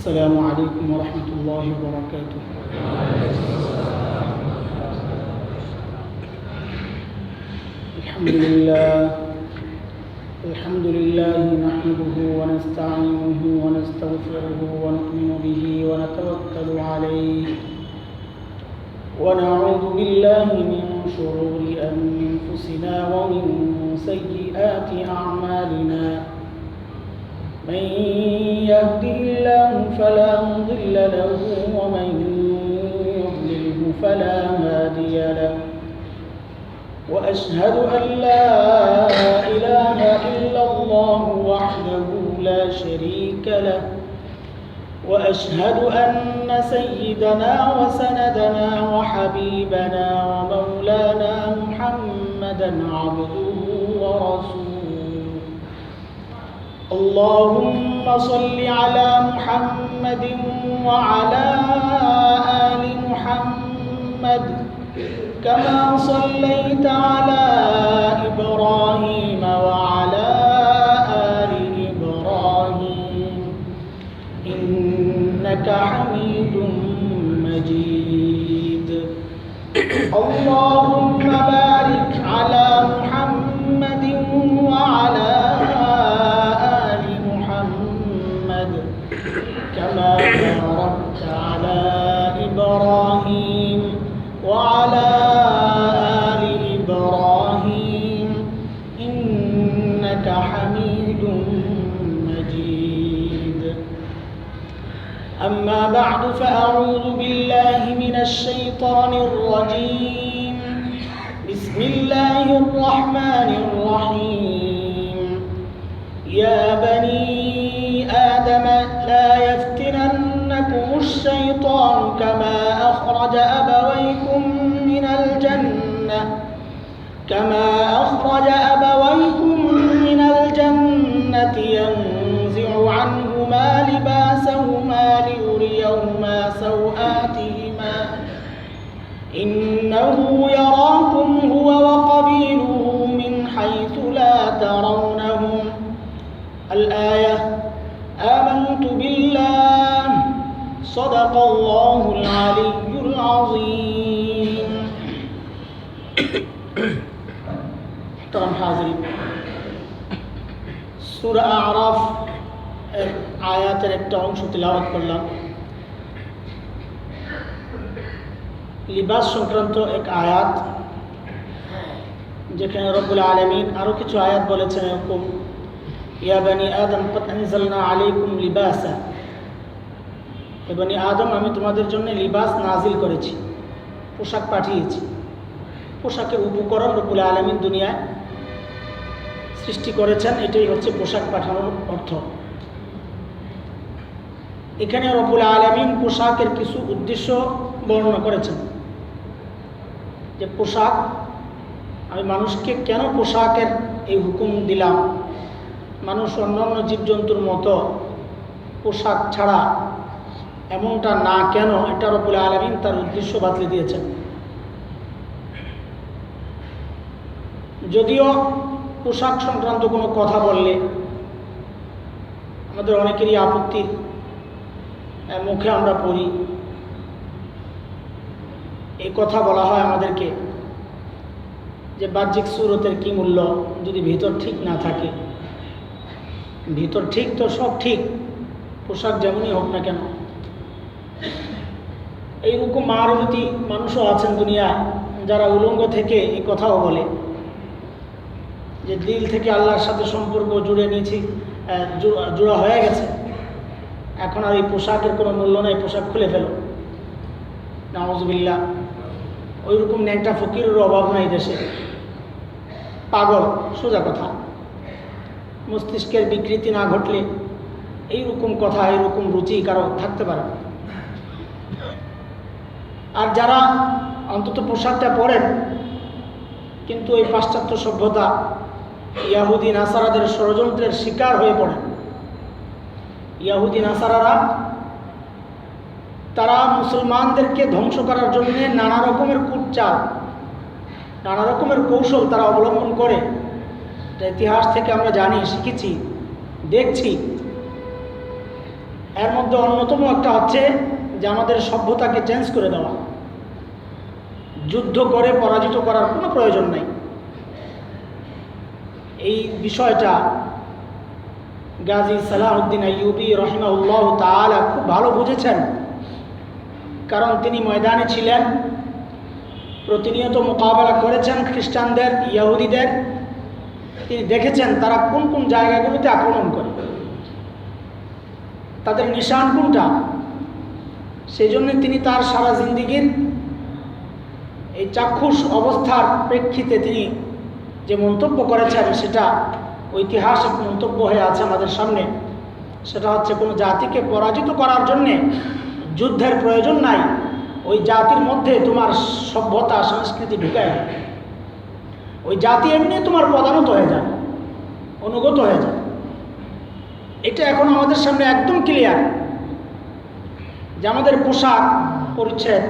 السلام عليكم ورحمة الله وبركاته. الحمد لله نحمده ونستعينه ونستغفره ونؤمن به ونتوكل عليه ونعوذ بالله من شرور أنفسنا ومن سيئات أعمالنا. من يهده الله فلا مضل له ومن يضلله فلا هادي له، وأشهد أن لا إله إلا الله وحده لا شريك له، وأشهد أن سيدنا وسندنا وحبيبنا ومولانا محمدا عبده ورسوله. اللهم صل على محمد وعلى آل محمد كما صليت على إبراهيم وعلى آل إبراهيم إنك حميد مجيد. اللهم بارك على محمد وعلى آل محمد كما باركت على إبراهيم وعلى آل إبراهيم إنك حميد مجيد. أما بعد فأعوذ بالله من الشيطان الرجيم. بسم الله الرحمن الرحيم. يا بني آدم لا يفتننكم الشيطان كما أخرج أبويكم من الجنة ينزع عنهما لباسهما ليريهما سوآتهما إنه يراكم هو وقبيله من حيث لا ترونهم. الآية. آمنت بالله صدق الله العلي العظيم. محترم حاضرين, সূরা আরাফ এর আয়াতের একটা অংশ তিলাওয়াত করলাম। লিবাস সংক্রান্ত এক আয়াত, যেখানে রব্বুল আলামিন আরো কিছু আয়াত বলেছেন এরকম, ইয়া বনি আদম কদ আনজালনা আলাইকুম লিবাসা, হে বনি আদম আমি তোমাদের জন্য লিবাস নাজিল করেছি, পোশাক পাঠিয়েছি। পোশাকের উপকরণ রব্বুল আলামিন দুনিয়ায় সৃষ্টি করেছেন, এটাই হচ্ছে পোশাক পাঠানোর অর্থ। এখানে রব্বুল আলামিন পোশাকের কিছু উদ্দেশ্য বর্ণনা করেছেন, যে পোশাক আমি মানুষকে কেন পোশাকের এই হুকুম দিলাম, মানুষ অন্যান্য জীবজন্তুর মতো পোশাক ছাড়া এমনটা না কেন, এটা রব্বুল আলামিন তার উদ্দেশ্য বাতলে দিয়েছেন। যদিও পোশাক সংক্রান্ত কোনো কথা বললে আমাদের অনেকেরই আপত্তি, মুখে আমরা পড়ি, এই কথা বলা হয় আমাদেরকে যে বাহ্যিক সুরতের কি মূল্য যদি ভিতর ঠিক না থাকে। ভিতর ঠিক তো সব ঠিক, পোশাক যেমনই হোক না কেন। এইরকম মারুতি মানুষও আছেন দুনিয়ায় যারা উলঙ্গ থেকে এই কথাও বলে যে দিল থেকে আল্লাহর সাথে সম্পর্ক জুড়ে নিয়েছি, জোড়া হয়ে গেছে, এখন আর এই পোশাকের কোনো মূল্য নেই, পোশাক খুলে ফেলো। নাউজুবিল্লাহ। ওইরকম ন্যাংটা ফকিরের অভাব নাই দেশে। পাগল, সোজা কথা। মস্তিষ্কের বিকৃতি না ঘটলে এইরকম কথা, এইরকম রুচি কারো থাকতে পারে। আর যারা অন্তত পোশাকটা পরেন কিন্তু ওই পাশ্চাত্য সভ্যতা ইয়াহুদি নাসারাদের ষড়যন্ত্রের শিকার হয়ে পড়েন। ইয়াহুদি নাসারারা তারা মুসলমানদেরকে ধ্বংস করার জন্য নানা রকমের কূটচাল, নানা রকমের কৌশল তারা অবলম্বন করে। ইতিহাস থেকে আমরা জানি, শিখেছি, দেখছি। এর মধ্যে অন্যতম একটা হচ্ছে যে আমাদের সভ্যতাকে চেঞ্জ করে দেওয়া। যুদ্ধ করে পরাজিত করার কোনো প্রয়োজন নাই। এই বিষয়টা গাজী সালাহউদ্দিন আইয়ুবী রাহিমাহুল্লাহ তাআলা খুব ভালো বুঝেছেন, কারণ তিনি ময়দানে ছিলেন, প্রতিনিয়ত মোকাবেলা করেছেন খ্রিস্টানদের, ইহুদিদের। তিনি দেখেছেন তারা কোন কোন জায়গাগুলোতে আক্রমণ করে, তাদের নিশান কোনটা। সেই জন্য তিনি তার সারা জিন্দিগির এই চাক্ষুষ অবস্থার প্রেক্ষিতে তিনি যে মন্তব্য করেছেন সেটা ঐতিহাসিক মন্তব্য হয়ে আছে আমাদের সামনে। সেটা হচ্ছে কোনো জাতিকে পরাজিত করার জন্যে যুদ্ধের প্রয়োজন নাই। ওই জাতির মধ্যে তোমার সভ্যতা সংস্কৃতি ঢুকায়, ওই জাতি এমনি তোমার প্রধানত হয়ে যায়, অনুগত হয়ে যায়। এটা এখন আমাদের সামনে একদম ক্লিয়ার যে আমাদের পোশাক পরিচ্ছদ,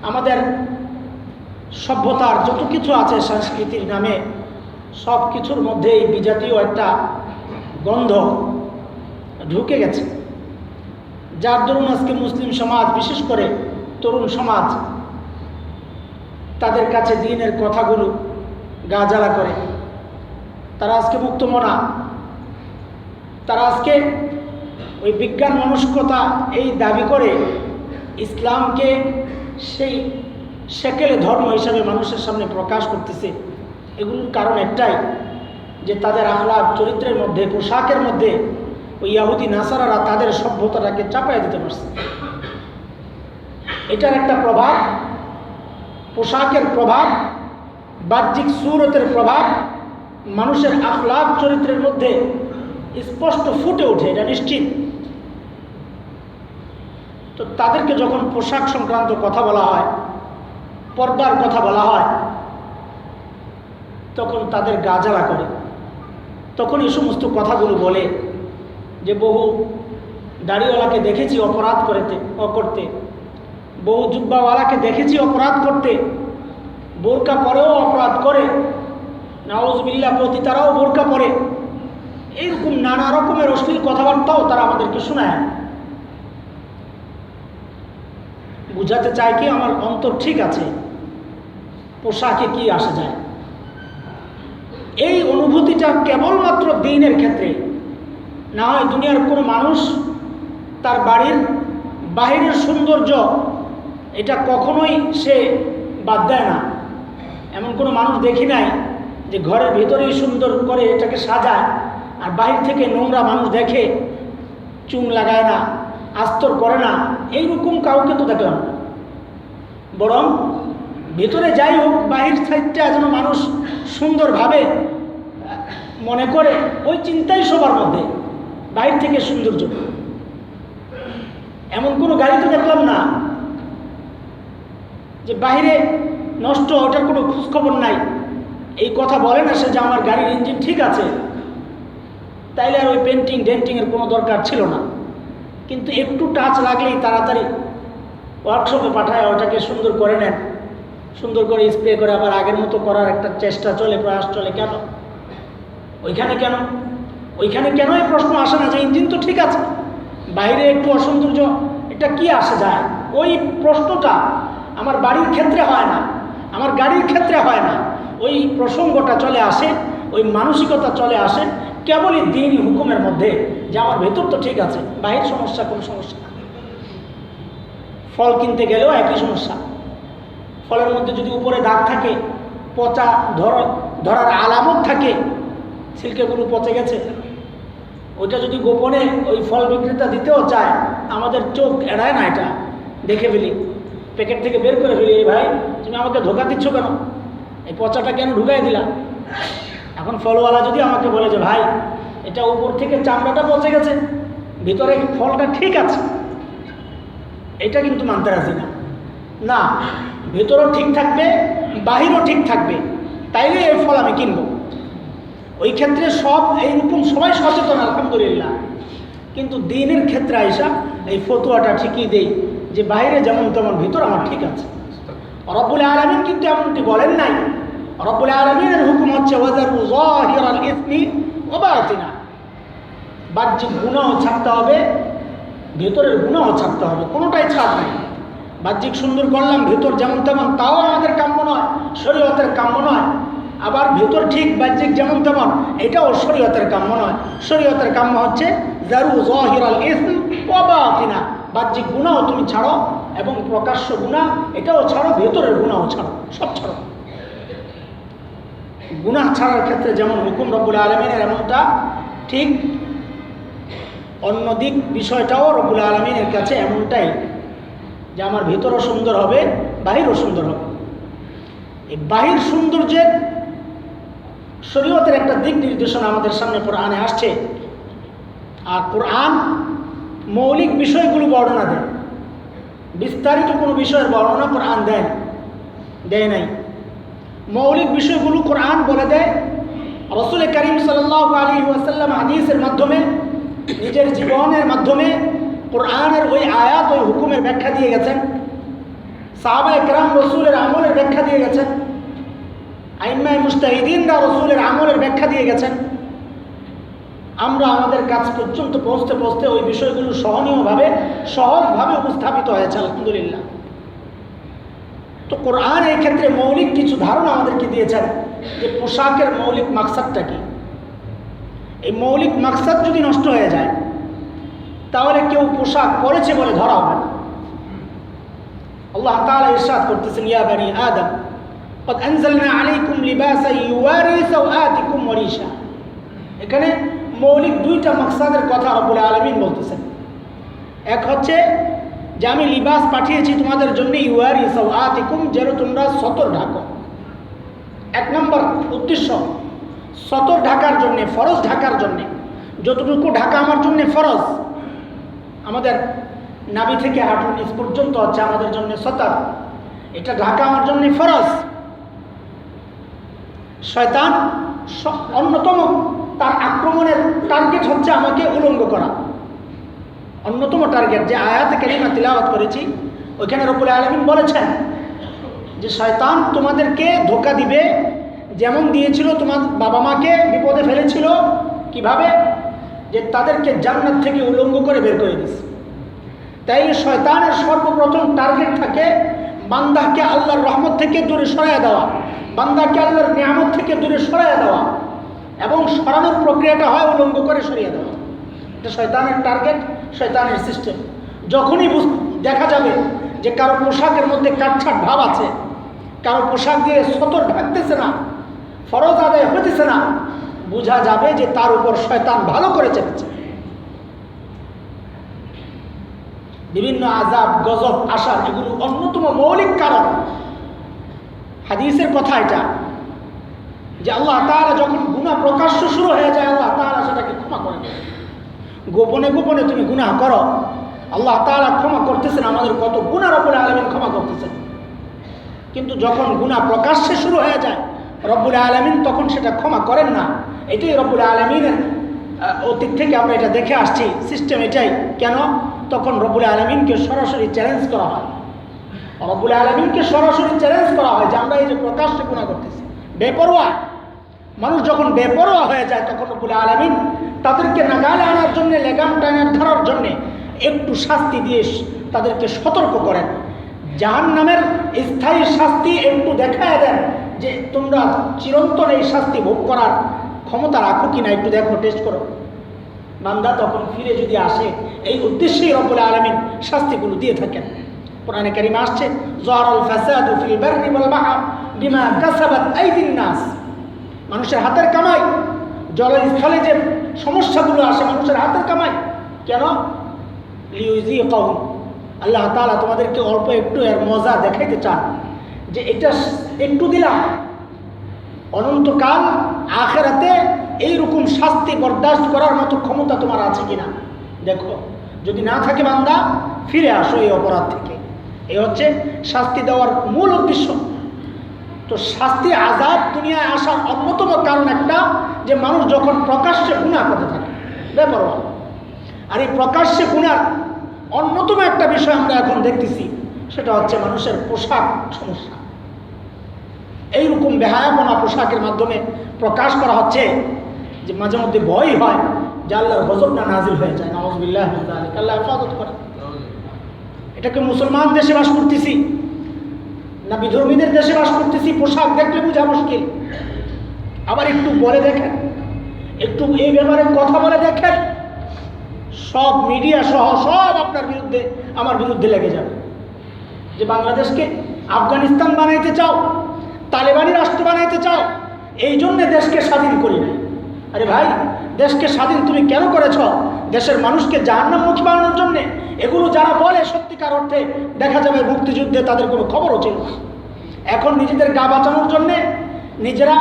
আমাদের সভ্যতার যত কিছু আছে সংস্কৃতির নামে, সব কিছুর মধ্যে এই বিজাতীয় একটা গন্ধ ঢুকে গেছে, যার দরুন আজকে মুসলিম সমাজ, বিশেষ করে তরুণ সমাজ, তাদের কাছে দ্বীনের কথাগুলো গা জ্বালা করে। তারা আজকে মুক্তমনা, তারা আজকে ওই বিজ্ঞান মনস্কতা এই দাবি করে ইসলামকে সেই সেকেলে ধর্ম হিসাবে মানুষের সামনে প্রকাশ করতেছে। এগুলোর কারণ একটাই, যে তাদের আখলাক চরিত্রের মধ্যে, পোশাকের মধ্যে ওই ইহুদি নাসারারা তাদের সভ্যতাটাকে চাপাই দিতে পারছে। এটার একটা প্রভাব, পোশাকের প্রভাব, বাহ্যিক সুরতের প্রভাব মানুষের আখলাক চরিত্রের মধ্যে স্পষ্ট ফুটে ওঠে, এটা নিশ্চিত। তো তাদেরকে যখন পোশাক সংক্রান্ত কথা বলা হয়, পর্দার কথা বলা হয়, তখন তাদের গা জ্বালা করে। তখন এই সমস্ত কথাগুলো বলে যে বহু দাড়িওয়ালাকে দেখেছি অপরাধ করতে, বহু জুব্বাওয়ালাকে দেখেছি অপরাধ করতে, বোরকা পরেও অপরাধ করে, নাউজুবিল্লাহ পতিতারাও বোরকা পরে। এইরকম নানা রকমের অশ্লীল কথাবার্তাও তারা আমাদেরকে শোনায়। বুঝাতে চায় কি আমার অন্তর ঠিক আছে, পোশাকে কি আসে যায়। এই অনুভূতিটা কেবলমাত্র দ্বীনের ক্ষেত্রে, না হয় দুনিয়ার কোনো মানুষ তার বাড়ির বাহিরের সৌন্দর্য এটা কখনোই সে বাদ দেয় না। এমন কোনো মানুষ দেখি নাই যে ঘরের ভিতরেই সুন্দর করে এটাকে সাজায়, আর বাহির থেকে নোংরা মানুষ দেখে চুন লাগায় না, আস্তর করে না। এইরকম কাউকে তো দেখলাম না। বরং ভিতরে যাই হোক, বাহির সাইডটা যেন মানুষ সুন্দরভাবে মনে করে, ওই চিন্তাই সবার মধ্যে, বাহির থেকে সৌন্দর্য। এমন কোনো গাড়ি তো দেখলাম না যে বাহিরে নষ্ট, ওটার কোনো খোঁজখবর নাই। এই কথা বলে না সে যে আমার গাড়ির ইঞ্জিন ঠিক আছে, তাইলে আর ওই পেন্টিং ডেন্টিংয়ের কোনো দরকার ছিল না। কিন্তু একটু টাচ লাগলেই তাড়াতাড়ি ওয়ার্কশপে পাঠায়, ওটাকে সুন্দর করে নেন, সুন্দর করে স্প্রে করে আবার আগের মতো করার একটা চেষ্টা চলে, প্রয়াস চলে। কেন ওইখানে কেন ওইখানে কেন এই প্রশ্ন আসে না যে ইঞ্জিন তো ঠিক আছে, বাইরে একটু অসৌন্দর্য, এটা কি আসে যায়? ওই প্রশ্নটা আমার বাড়ির ক্ষেত্রে হয় না, আমার গাড়ির ক্ষেত্রে হয় না। ওই প্রসঙ্গটা চলে আসে, ওই মানসিকতা চলে আসে কেবলই দ্বীনি হুকুমের মধ্যে, যে আমার ভেতর তো ঠিক আছে, বাহির সমস্যা কোনো সমস্যা না। ফল কিনতে গেলেও একই সমস্যা। ফলের মধ্যে যদি উপরে দাগ থাকে, পচা ধরার আলামত থাকে, ছিলকেগুলো পচে গেছে, ওইটা যদি গোপনে ওই ফল বিক্রেতা দিতেও চায়, আমাদের চোখ এড়ায় না, এটা দেখে ফেলি, প্যাকেট থেকে বের করে ফেলি, এই ভাই তুমি আমাকে ধোকা দিচ্ছ কেন, এই পচাটা কেন ঢুকাই দিলা? এখন ফলওয়ালা যদি আমাকে বলে যে ভাই এটা উপর থেকে চামড়াটা পচে গেছে, ভিতরে ফলটা ঠিক আছে, এটা কিন্তু মানতে রাজি না। না, ভেতরও ঠিক থাকবে, বাহিরও ঠিক থাকবে, তাইলে এই ফল আমি কিনবো। ওই ক্ষেত্রে সব এইরকম সবাই সচেতন আলহামদুলিল্লাহ, কিন্তু দ্বীনের ক্ষেত্রে আইসা এই ফতোয়াটা ঠিকই দেই যে বাইরে যেমন তেমন, ভিতর আমার ঠিক আছে। রব্বুল আলামিন কিন্তু এমনটি বলেন নাই। রব্বুল আলামিনের হুকুম হচ্ছে ওয়াজারু যাহিরাল ইসমি ওয়া বাতিনা, বাহ্যিক গুনাহ ছাড়তে হবে, ভেতরের গুনাহ ছাড়তে হবে, কোনোটাই ছাড় নাই। বাহ্যিক সুন্দর করলাম, ভেতর যেমন তেমন, তাও আমাদের কাম্য নয়, শরীয়তের কাম্য নয়। আবার ভেতর ঠিক বাহ্যিক যেমন তেমন, এটাও শরীয়তের কাম্য নয়। শরীয়তের কাম্য হচ্ছে জারু যাহিরাল ইসম ওয়া বাতিনা, বাহ্যিক গুনাহ তুমি ছাড়ো এবং প্রকাশ্য গুনাহ এটাও ছাড়ো, ভেতরের গুনাহ ছাড়ো, সব ছাড়ো। গুনাহ ছাড়ার ক্ষেত্রে যেমন হুকুম রব্বুল আলামিনের, এমনটা ঠিক অন্যদিক বিষয়টাও রব্বুল আলামিনের কাছে এমনটাই, যে আমার ভেতরও সুন্দর হবে, বাহিরও সুন্দর হবে। এই বাহির সৌন্দর্যের শরীয়তের একটা দিক নির্দেশনা আমাদের সামনে কোরআনে আসছে। আর কোরআন মৌলিক বিষয়গুলো বর্ণনা দেয়, বিস্তারিত কোনো বিষয়ের বর্ণনা কোরআন দেয় নাই। মৌলিক বিষয়গুলো কোরআন বলে দেয়। রাসূল করিম সাল্লাল্লাহু আলাইহি ওয়াসাল্লাম হাদিসের মাধ্যমে, নিজের জীবনের মাধ্যমে কোরআনের ওই আয়াত, ওই হুকুমের ব্যাখ্যা দিয়ে গেছেন। সাহাবায়ে কেরাম রাসূলের আমলের ব্যাখ্যা দিয়ে গেছেন। আইম্মায়ে মুজতাহিদিনরা রাসূলের আমলের ব্যাখ্যা দিয়ে গেছেন। আমরা আমাদের কাছ পর্যন্ত পৌঁছতে পৌঁছতে ওই বিষয়গুলো সহনীয়ভাবে, সহজভাবে উপস্থাপিত হয়েছে, আলহামদুলিল্লাহ। তো কোরআন এই ক্ষেত্রে মৌলিক কিছু ধারণা আমাদেরকে দিয়েছেন যে পোশাকের মৌলিক মাকসাদটা কি। এই মৌলিক মাকসাদ যদি নষ্ট হয়ে যায়, তাহলে কেউ পোশাক পরেছে বলে ধরা হবে না। আল্লাহ তাআলা ইরশাদ করতেছেন, ইয়া বানি আদম قد انزلنا عليكم لباسا يواري سوآتكم وريشا। এখানে মৌলিক দুইটা মাকসাদের কথা রব্বুল আলামিন বলতেছেন। এক হচ্ছে যে আমি লিবাস পাঠিয়েছি তোমাদের জন্য, ইউয়ারি সাওআতিকুম, যেন তোমরা সতর ঢাকো। এক নম্বর উদ্দেশ্য সতর ঢাকার জন্য, ফরজ ঢাকার জন্য। যতটুকু ঢাকা আমার জন্য ফরজ, আমাদের নাভি থেকে হাঁটুর নিচ পর্যন্ত হচ্ছে আমাদের জন্য সতর, এটা ঢাকা আমার জন্য ফরজ। শয়তান অন্যতম তার আক্রমণের টার্গেট হচ্ছে আমাকে উলঙ্গ করা, অন্যতম টার্গেট। যে আয়াতে কারিমা তিলাওয়াত করেছি, ওইখানে রব্বুল আলামিন বলেছেন যে শয়তান তোমাদেরকে ধোঁকা দিবে, যেমন দিয়েছিল তোমার বাবা মাকে, বিপদে ফেলেছিল। কিভাবে? যে তাদেরকে জান্নাত থেকে উলঙ্গ করে বের করে দিস। তাই শয়তানের সর্বপ্রথম টার্গেট থাকে বান্দাকে আল্লাহর রহমত থেকে দূরে সরাইয়া দেওয়া, বান্দাকে আল্লাহর নিয়ামত থেকে দূরে সরাইয়া দেওয়া, এবং সরানোর প্রক্রিয়াটা হয় উলঙ্গ করে সরিয়ে দেওয়া। এটা শয়তানের টার্গেট, শয়তানের সিস্টেম। যখনই দেখা যাবে যে কারো পোশাকের মধ্যে কাটছাট ভাব আছে, কারো পোশাক দিয়ে সতর ঢাকতেছে না, ফরজ আদায় হতেছে না, বোঝা যাবে যে তার উপর শয়তান ভালো করে চেপেছে। বিভিন্ন আযাব, গজব আসার এগুলো অন্যতম মৌলিক কারণ। হাদিসের কথা এটা, যে আল্লাহ তাআলা যখন গুনাহ প্রকাশ্য শুরু হয়ে যায়, আল্লাহ তাআলা সেটাকে ক্ষমা করে দেন। গোপনে গোপনে তুমি গুনাহ করো, আল্লাহ তাআলা ক্ষমা করতেছেন, আমাদের কত গুনাহ রব্বুল আলামিন ক্ষমা করতেছেন। কিন্তু যখন গুনাহ প্রকাশ্যে শুরু হয়ে যায়, রব্বুল আলামিন তখন সেটা ক্ষমা করেন না। এটাই রব্বুল আলামিনের অতীত থেকে আমরা এটা দেখে আসছি, সিস্টেম এটাই। কেন? তখন রব্বুল আলামিনকে সরাসরি চ্যালেঞ্জ করা হয়। রব্বুল আলামিনকে সরাসরি চ্যালেঞ্জ করা হয় যে আমরা এই যে প্রকাশ্যে গুনাহ করতেছি, বেপরোয়া মানুষ যখন বেপরোয়া হয়ে যায়, তখন রব্বুল আলামিন তাদেরকে নাগালে আনার জন্য, লেগাম টাইনার ধরার জন্যে একটু শাস্তি দিয়ে তাদেরকে সতর্ক করেন। জাহান্নামের স্থায়ী শাস্তি একটু দেখায় দেন যে তোমরা চিরন্তন এই শাস্তি ভোগ করার ক্ষমতা রাখো কিনা, একটু দেখো, টেস্ট করো। বান্দা তখন ফিরে যদি আসে, এই উদ্দেশ্যেই রব্বুল আলামিন শাস্তিগুলো দিয়ে থাকেন। কোরআনে কারিমে আসছে, যাহারাল ফাসাদু ফিল বাররি ওয়াল বাহর বিমা কাসাবাত আইদিন নাস। মানুষের হাতের কামাই, জলস্থলে যে সমস্যাগুলো আসে মানুষের হাতের কামাই। কেন? লিউযীকাহুম, আল্লাহ তাআলা তোমাদেরকে অল্প একটু এর মজা দেখাইতে চান, যে এটা একটু দিলাম, অনন্তকাল আখিরাতে এইরকম শাস্তি বরদাস্ত করার মতো ক্ষমতা তোমার আছে কিনা দেখো। যদি না থাকে বান্দা, ফিরে আসো এই অপরাধ থেকে। এই হচ্ছে শাস্তি দেওয়ার মূল উদ্দেশ্য। তো শাস্তি, আযাব দুনিয়ায় আসার অন্যতম কারণ একটা, যে মানুষ যখন প্রকাশ্যে গুনাহ করতে থাকে, বেপরোয়া। আর এই প্রকাশ্যে গুনার অন্যতম একটা বিষয় আমরা এখন দেখতেছি, সেটা হচ্ছে মানুষের পোশাক সমস্যা। এইরকম বেহায়াপনা পোশাকের মাধ্যমে প্রকাশ করা হচ্ছে, যে মাঝে মধ্যে ভয় হয় যে আল্লাহর গজব না নাজিল হয়ে যায়। নাউযুবিল্লাহি মিন যালিক, আল্লাহ হেফাজত করে। এটাকে মুসলমান দেশে বাস করতেছি না বিধর্মীদের দেশে বাস করতেছি, পোশাক দেখলে বোঝা মুশকিল। আবার একটু বলে দেখেন, একটু এই ব্যাপারে কথা বলে দেখেন, সব মিডিয়া সহ সব আপনার বিরুদ্ধে আমার বিরুদ্ধে লেগে যাবে যে বাংলাদেশকে আফগানিস্তান বানাইতে চাও, তালেবানি রাষ্ট্র বানাইতে চাও, এই জন্যে দেশকে স্বাধীন করি নাই। আরে ভাই, দেশকে স্বাধীন তুমি কেন করেছ? দেশের মানুষকে জাহান্নামমুখী বানানোর জন্যে। এগুলো যারা বলে সত্যিকার অর্থে দেখা যাবে মুক্তিযুদ্ধে তাদের কোনো খবরও ছিল না। এখন নিজেদের গা বাঁচানোর জন্যে, নিজেরা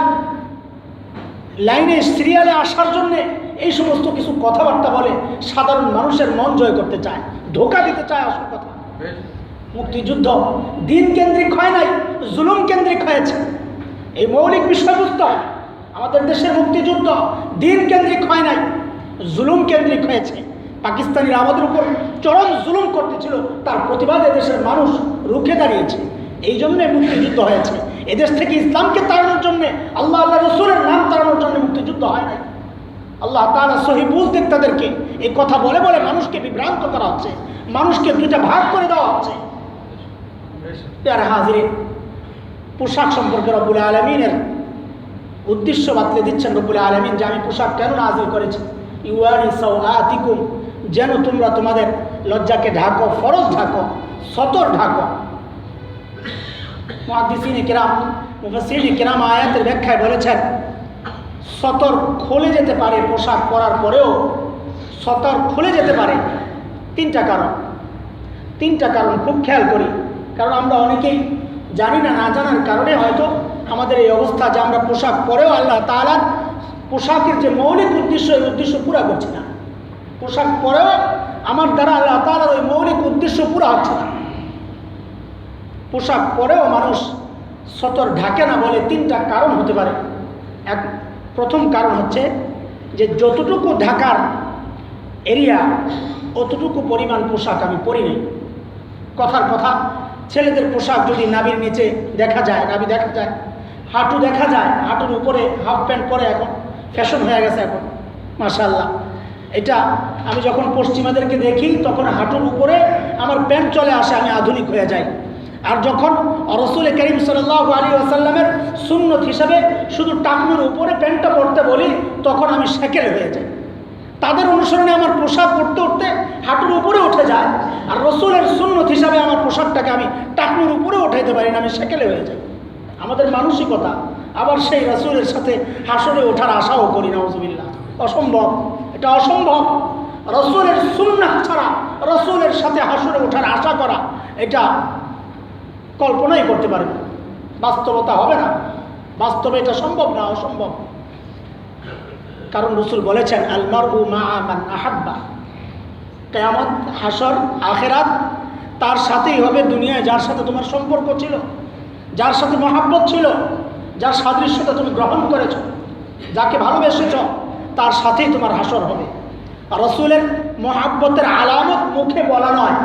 লাইনে সিরিয়ালে আসার জন্যে এই সমস্ত কিছু কথাবার্তা বলে সাধারণ মানুষের মন জয় করতে চায়, ধোঁকা দিতে চায়। আসল কথা, মুক্তিযুদ্ধ দিন কেন্দ্রিক হয় নাই, জুলুম কেন্দ্রিক হয়েছে। এই মৌলিক বিষয়বস্তু, আমাদের দেশের মুক্তিযুদ্ধ দিন কেন্দ্রিক হয় নাই, জুলুম কেন্দ্রিক হয়েছে। পাকিস্তানিরা আমাদের উপর চরম জুলুম করতেছিল, তার প্রতিবাদে দেশের মানুষ রুখে দাঁড়িয়েছে, এই জন্যে মুক্তিযুদ্ধ হয়েছে। এদেশ থেকে ইসলামকে তাড়ানোর জন্যে, আল্লাহ আল্লাহ রসুলের নাম তাড়ানোর জন্য মুক্তিযুদ্ধ হয় নাই। আল্লাহ তাআলা সহি বুঝতেন তাদেরকে এই কথা বলে বলে মানুষকে বিভ্রান্ত করা হচ্ছে, মানুষকে দুইটা ভাগ করে দেওয়া হচ্ছে। প্যারা হাজিরে, পোশাক সম্পর্কে রব্বুল আলামিনের উদ্দেশ্য বাতলে দিচ্ছেন রব্বুল আলামিন যে আমি পোশাক কেন নাযিল করেছি। ইউয়ারি সাওআতিকুম, যেন তোমরা তোমাদের লজ্জাকে ঢাকো, ফরজ ঢাকো, সতর ঢাকো। মুহাদ্দিসিনে কিরাম, মুফাসসিরিনে কিরাম আয়াতের ব্যাখ্যায় বলেছেন সতর খুলে যেতে পারে, পোশাক পরার পরেও সতর খুলে যেতে পারে তিনটা কারণ খুব খেয়াল করি। কারণ আমরা অনেকেই জানি না, না জানার কারণে হয়তো আমাদের এই অবস্থা যে আমরা পোশাক পরেও আল্লাহ তাআলার পোশাকের যে মৌলিক উদ্দেশ্য, এই উদ্দেশ্য পুরা করছি না। পোশাক পরেও আমার দ্বারা আল্লাহ তাআলার ওই মৌলিক উদ্দেশ্য পুরা হচ্ছে না। পোশাক পরেও মানুষ সতর ঢাকে না বলে তিনটা কারণ হতে পারে। প্রথম কারণ হচ্ছে যে যতটুকু ঢাকার এরিয়া অতটুকু পরিমাণ পোশাক আমি পরি নাই। কথার কথা, ছেলেদের পোশাক যদি নাভির নিচে দেখা যায়, নাভি দেখা যায়, হাঁটু দেখা যায়, হাঁটুর উপরে হাফ প্যান্ট পরে এখন ফ্যাশন হয়ে গেছে এখন, মাশাআল্লাহ। এটা আমি যখন পশ্চিমাদেরকে দেখি তখন হাঁটুর উপরে আমার প্যান্ট চলে আসে, আমি আধুনিক হয়ে যাই। আর যখন রাসূল করিম সাল্লাল্লাহু আলাইহি ওয়াসাল্লামের সুন্নত হিসাবে শুধু টাকনুর উপরে প্যান্টটা পরতে বলি, তখন আমি সেকেলে হয়ে যাই। তাদের অনুসরণে আমার পোশাক পরতে উঠতে হাঁটুর উপরে উঠে যায়, আর রাসূলের সুন্নত হিসাবে আমার পোশাকটাকে আমি টাকনুর উপরে উঠাইতে পারি না, আমি সেকেলে হয়ে যাই। আমাদের মানসিকতা। আবার সেই রাসূলের সাথে হাসরে ওঠার আশাও করি, নাউযুবিল্লাহ। অসম্ভব, এটা অসম্ভব। রাসূলের সুন্নাহ ছাড়া রাসূলের সাথে হাসরে ওঠার আশা করা, এটা কল্পনাই করতে পারে না, বাস্তবতা হবে না, বাস্তবে এটা সম্ভব না, অসম্ভব। কারণ রাসূল বলেছেন আল মারউ মা'a মান আহাব্বা, কিয়ামত, হাসর, আখিরাত তার সাথেই হবে। দুনিয়ায় যার সাথে তোমার সম্পর্ক ছিল, যার সাথে মহাব্বত ছিল, যার সাদৃশ্যতা তুমি গ্রহণ করেছ, যাকে ভালোবেসেছ, তার সাথেই তোমার হাসর হবে। আর রাসূলের মহাব্বতের আলামত মুখে বলা নয়,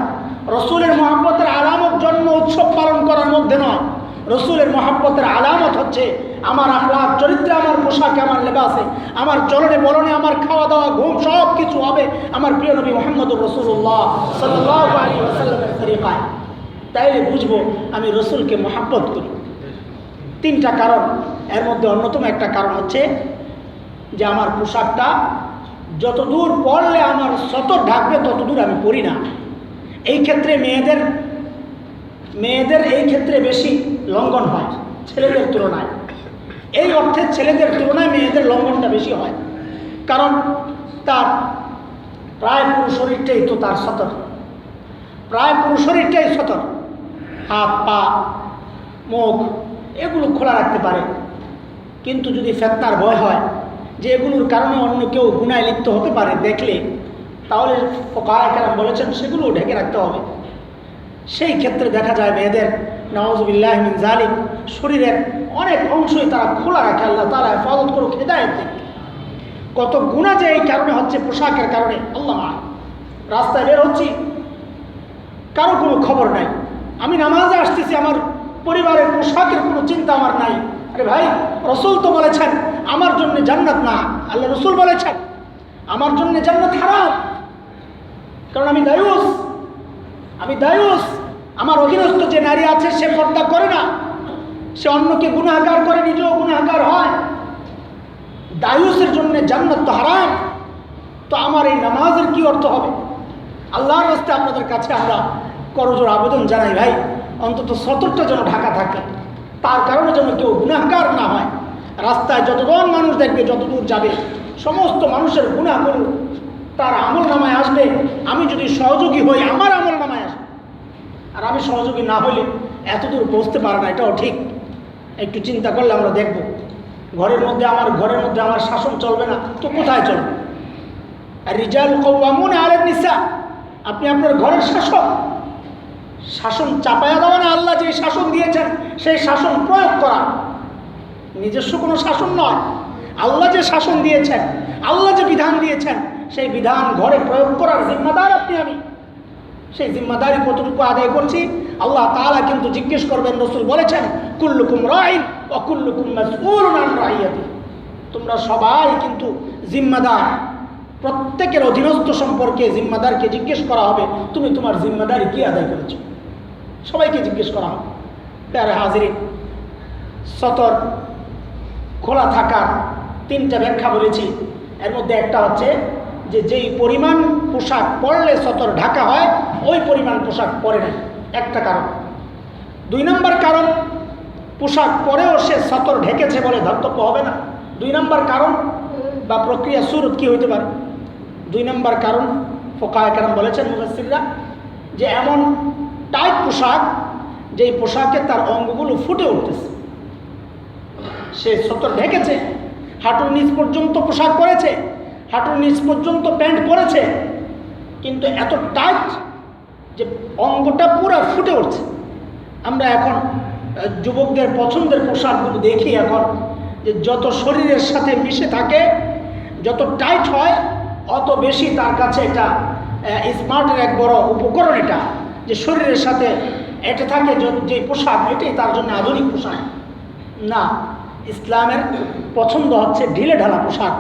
রাসূলের মহাব্বতের আলামত জন্ম উৎসব পালন করার মধ্যে নয়। রাসূলের মহাব্বতের আলামত হচ্ছে আমার আখলাক, চরিত্রে, আমার পোশাকে, আমার লেবাসে, আমার চলনে বলনে, আমার খাওয়া দাওয়া, ঘুম, সব কিছু হবে আমার প্রিয় নবী মুহাম্মদুর রাসূলুল্লাহ সাল্লাল্লাহু আলাইহি ওয়াসাল্লামের তরিকায়। তাইলে বুঝবো আমি রাসূলকে মহাব্বত করি। তিনটা কারণ, এর মধ্যে অন্যতম একটা কারণ হচ্ছে যে আমার পোশাকটা যতদূর পরলে আমার সতর ঢাকবে ততদূর আমি পরি না। এই ক্ষেত্রে মেয়েদের এই ক্ষেত্রে বেশি লঙ্ঘন হয় ছেলেদের তুলনায়। এই অর্থে ছেলেদের তুলনায় মেয়েদের লঙ্ঘনটা বেশি হয়, কারণ তার প্রায় পুরো শরীরটাই তো তার সতর, প্রায় পুরো শরীরটাই সতর। হাত, পা, মুখ এগুলো খোলা রাখতে পারে, কিন্তু যদি ফিতনার ভয় হয় যে এগুলোর কারণে অন্য কেউ গুনায় লিপ্ত হতে পারে দেখলে, তাহলে ফুকাহায়ে কেরাম বলেছেন সেগুলোও ঢেকে রাখতে হবে। সেই ক্ষেত্রে দেখা যায় মেয়েদের নাউযুবিল্লাহি মিন যালিক শরীরের অনেক অংশই তারা খোলা রাখে। আল্লাহ তাআলা হেফাজত করুক, হেদায়েত দিক। কত গুনাহ যে এই কারণে হচ্ছে, পোশাকের কারণে। আল্লাহ, রাস্তায় বের হচ্ছি, কারো কোনো খবর নাই, আমি নামাজে আসতেছি, আমার পরিবারের পোশাকের কোনো চিন্তা আমার নাই। আরে ভাই, রাসূল তো বলেছেন আমার জন্য জান্নাত না, আল্লাহ রাসূল বলেছেন আমার জন্য জান্নাত হারাম, কারণ আমি দায়ুস। আমার অধীনস্থ যে নারী আছে সে পর্দা করে না, সে অন্যকে গুনাহগার করে, নিজেও গুনাহগার হয়। দায়ুসের জন্য জান্নাত তো হারাম, তো আমার এই নামাজের কি অর্থ হবে? আল্লাহর রাস্তায় আপনাদের কাছে আমরা করজোড় আবেদন জানাই, ভাই অন্তত সতর্কটা যেন ঢাকা থাকে, তার কারণে যেন কেউ গুনাহগার না হয়। রাস্তায় যতজন মানুষ দেখবে, যতদূর যাবে, সমস্ত মানুষের গুনাহগুলো তার আমল নামায় আসবে। আমি যদি সহযোগী হই, আমার আমল নামায় আসবে, আর আমি সহযোগী না হলে এতদূর পৌঁছতে পারে না। এটাও ঠিক। একটু চিন্তা করলে আমরা দেখব, ঘরের মধ্যে আমার শাসন চলবে না তো কোথায় চলবে? আর রিজাল কওয়ামুন আলান নিসা, আপনি আপনার ঘরের শাসন চাপায়া দেওয়া না, আল্লাহ যে শাসন দিয়েছেন সেই শাসন প্রয়োগ করা। নিজস্ব কোনো শাসন নয়, আল্লাহ যে শাসন দিয়েছেন, আল্লাহ যে বিধান দিয়েছেন, সেই বিধান ঘরে প্রয়োগ করার জিম্মাদার আপনি আমি। সেই জিম্মাদারি কতটুকু আদায় করছি আল্লাহ তাআলা কিন্তু জিজ্ঞেস করবেন। রাসূল বলেছেন, কুল্লুকুম রাইন ওয়া কুল্লুকুম মাসউলুন আন রাইয়াতি, তোমরা সবাই কিন্তু জিম্মাদার, প্রত্যেকের অধীনস্থ সম্পর্কে জিম্মাদারকে জিজ্ঞেস করা হবে, তুমি তোমার জিম্মাদারি কি আদায় করেছো? সবাইকে জিজ্ঞেস করা হবে। প্যারে হাজিরিন, সতর খোলা থাকার তিনটা ব্যাখ্যা বলেছি। এর মধ্যে একটা হচ্ছে যে যেই পরিমাণ পোশাক পরলে সতর ঢাকা হয়, ওই পরিমাণ পোশাক পরে না, একটা কারণ। 2 নম্বর কারণ, পোশাক পরেও সে সতর ঢেকেছে বলে ধর্তব্য হবে না। 2 নম্বর কারণ বা প্রক্রিয়া সুরত কি হইতে পারে? 2 নম্বর কারণ ফুকাহায়ে কেরাম বলেছেন, মুফাসসিররা, যে এমন টাইট পোশাক যেই পোশাকে তার অঙ্গগুলো ফুটে উঠতেছে, সে সতর ঢেকেছে, হাঁটুর নিচ পর্যন্ত পোশাক পরেছে, হাঁটুর নিচ পর্যন্ত প্যান্ট পরেছে, কিন্তু এত টাইট যে অঙ্গটা পুরো ফুটে উঠছে। আমরা এখন যুবকদের পছন্দের পোশাকগুলো দেখি এখন, যে যত শরীরের সাথে মিশে থাকে, যত টাইট হয়, অত বেশি তার কাছে এটা স্মার্টের এক বড় উপকরণ। এটা যে শরীরের সাথে এটা থাকে, যে পোশাক, এটাই তার জন্য আধুনিক পোশাক না। ইসলামের পছন্দ হচ্ছে ঢিলে ঢালা পোশাক,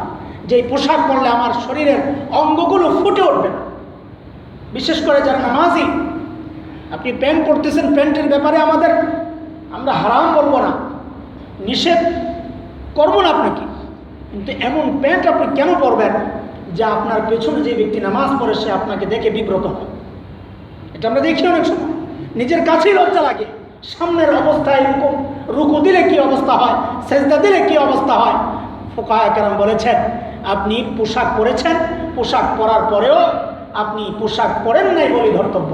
যেই পোশাক পরলে আমার শরীরের অঙ্গগুলো ফুটে উঠবে না। বিশেষ করে যারা নামাজি, আপনি প্যান্ট পরতেছেন, প্যান্টের ব্যাপারে আমরা হারাম করবো না, নিষেধ করবো না আপনাকে, কিন্তু এমন প্যান্ট আপনি কেন পরবেন যে আপনার পেছনে যে ব্যক্তি নামাজ পড়ে সে আপনাকে দেখে বিব্রত হয়? এটা আমরা দেখি অনেক সময়, নিজের কাছেই লজ্জা লাগে। সামনের অবস্থায় এরকম রুকু দিলে কি অবস্থা হয়, সেজদা দিলে কি অবস্থা হয়। ফুকাহায়ে কেরাম বলেছেন, আপনি পোশাক পরেছেন, পোশাক পরার পরেও আপনি পোশাক পরেন নাই বলে ধর্তব্য।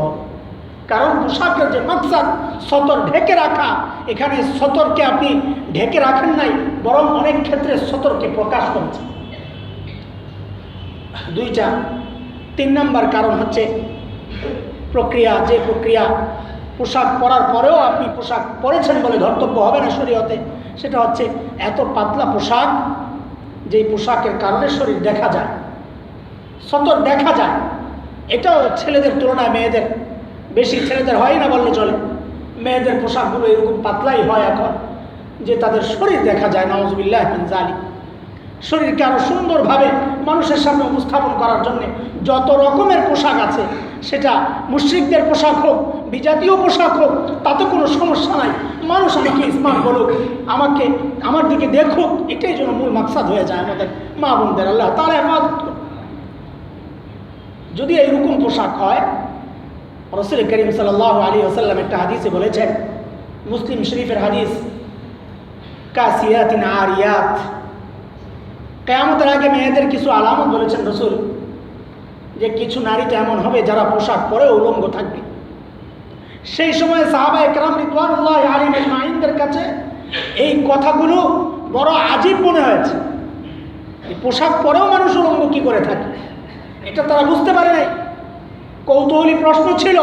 কারণ পোশাকের যে মাকসাদ সতর ঢেকে রাখা, এখানে সতরকে আপনি ঢেকে রাখেন নাই, বরং অনেক ক্ষেত্রে সতরকে প্রকাশ করেছেন। 2টা। 3 নম্বর কারণ হচ্ছে প্রক্রিয়া, যে প্রক্রিয়া পোশাক পরার পরেও আপনি পোশাক পরেছেন বলে ধর্তব্য হবে না শরীয়তে, সেটা হচ্ছে এত পাতলা পোশাক যেই পোশাকের কারণে শরীর দেখা যায়, সতর দেখা যায়। এটাও ছেলেদের তুলনায় মেয়েদের বেশি, ছেলেদের হয় না বললে চলে, মেয়েদের পোশাকগুলো এরকম পাতলাই হয় এখন, যে তাদের শরীর দেখা যায়। নাউযুবিল্লাহ মিন যালিক। শরীরকে আরও সুন্দরভাবে মানুষের সামনে উপস্থাপন করার জন্য যত রকমের পোশাক আছে, সেটা মুশরিকদের পোশাক হোক, বিজাতীয় পোশাক হোক, তাতে কোনো সমস্যা নাই। মানুষ আমাকে স্মার্ট বলুক, আমার দিকে দেখুক, এটাই যেন মূল মাকসাদ হয়ে যায় আমাদের মা বোনদের। আল্লাহ তাআলা হেফাজত করুন। যদি এইরকম পোশাক হয়, রাসূল করিম সাল্লাল্লাহু আলাইহি ওয়াসাল্লাম একটা হাদিসে বলেছেন, মুসলিম শরীফের হাদিস, কাসিয়াতিন আরিয়াত, কিয়ামতের আগে মেয়েদের কিছু আলামত বলেছেন রাসূল, যে কিছু নারী তো এমন হবে যারা পোশাক পরে উলঙ্গ থাকবে। সেই সময় সাহাবায়ে কেরাম রিদওয়ানুল্লাহি আলাইহিম আজমাইনদের কাছে এই কথাগুলো বড় আজীব মনে হয়েছে। এই পোশাক পরেও মানুষ উলঙ্গ কি করে থাকে, এটা তারা বুঝতে পারে নাই। কৌতূহলী প্রশ্ন ছিল,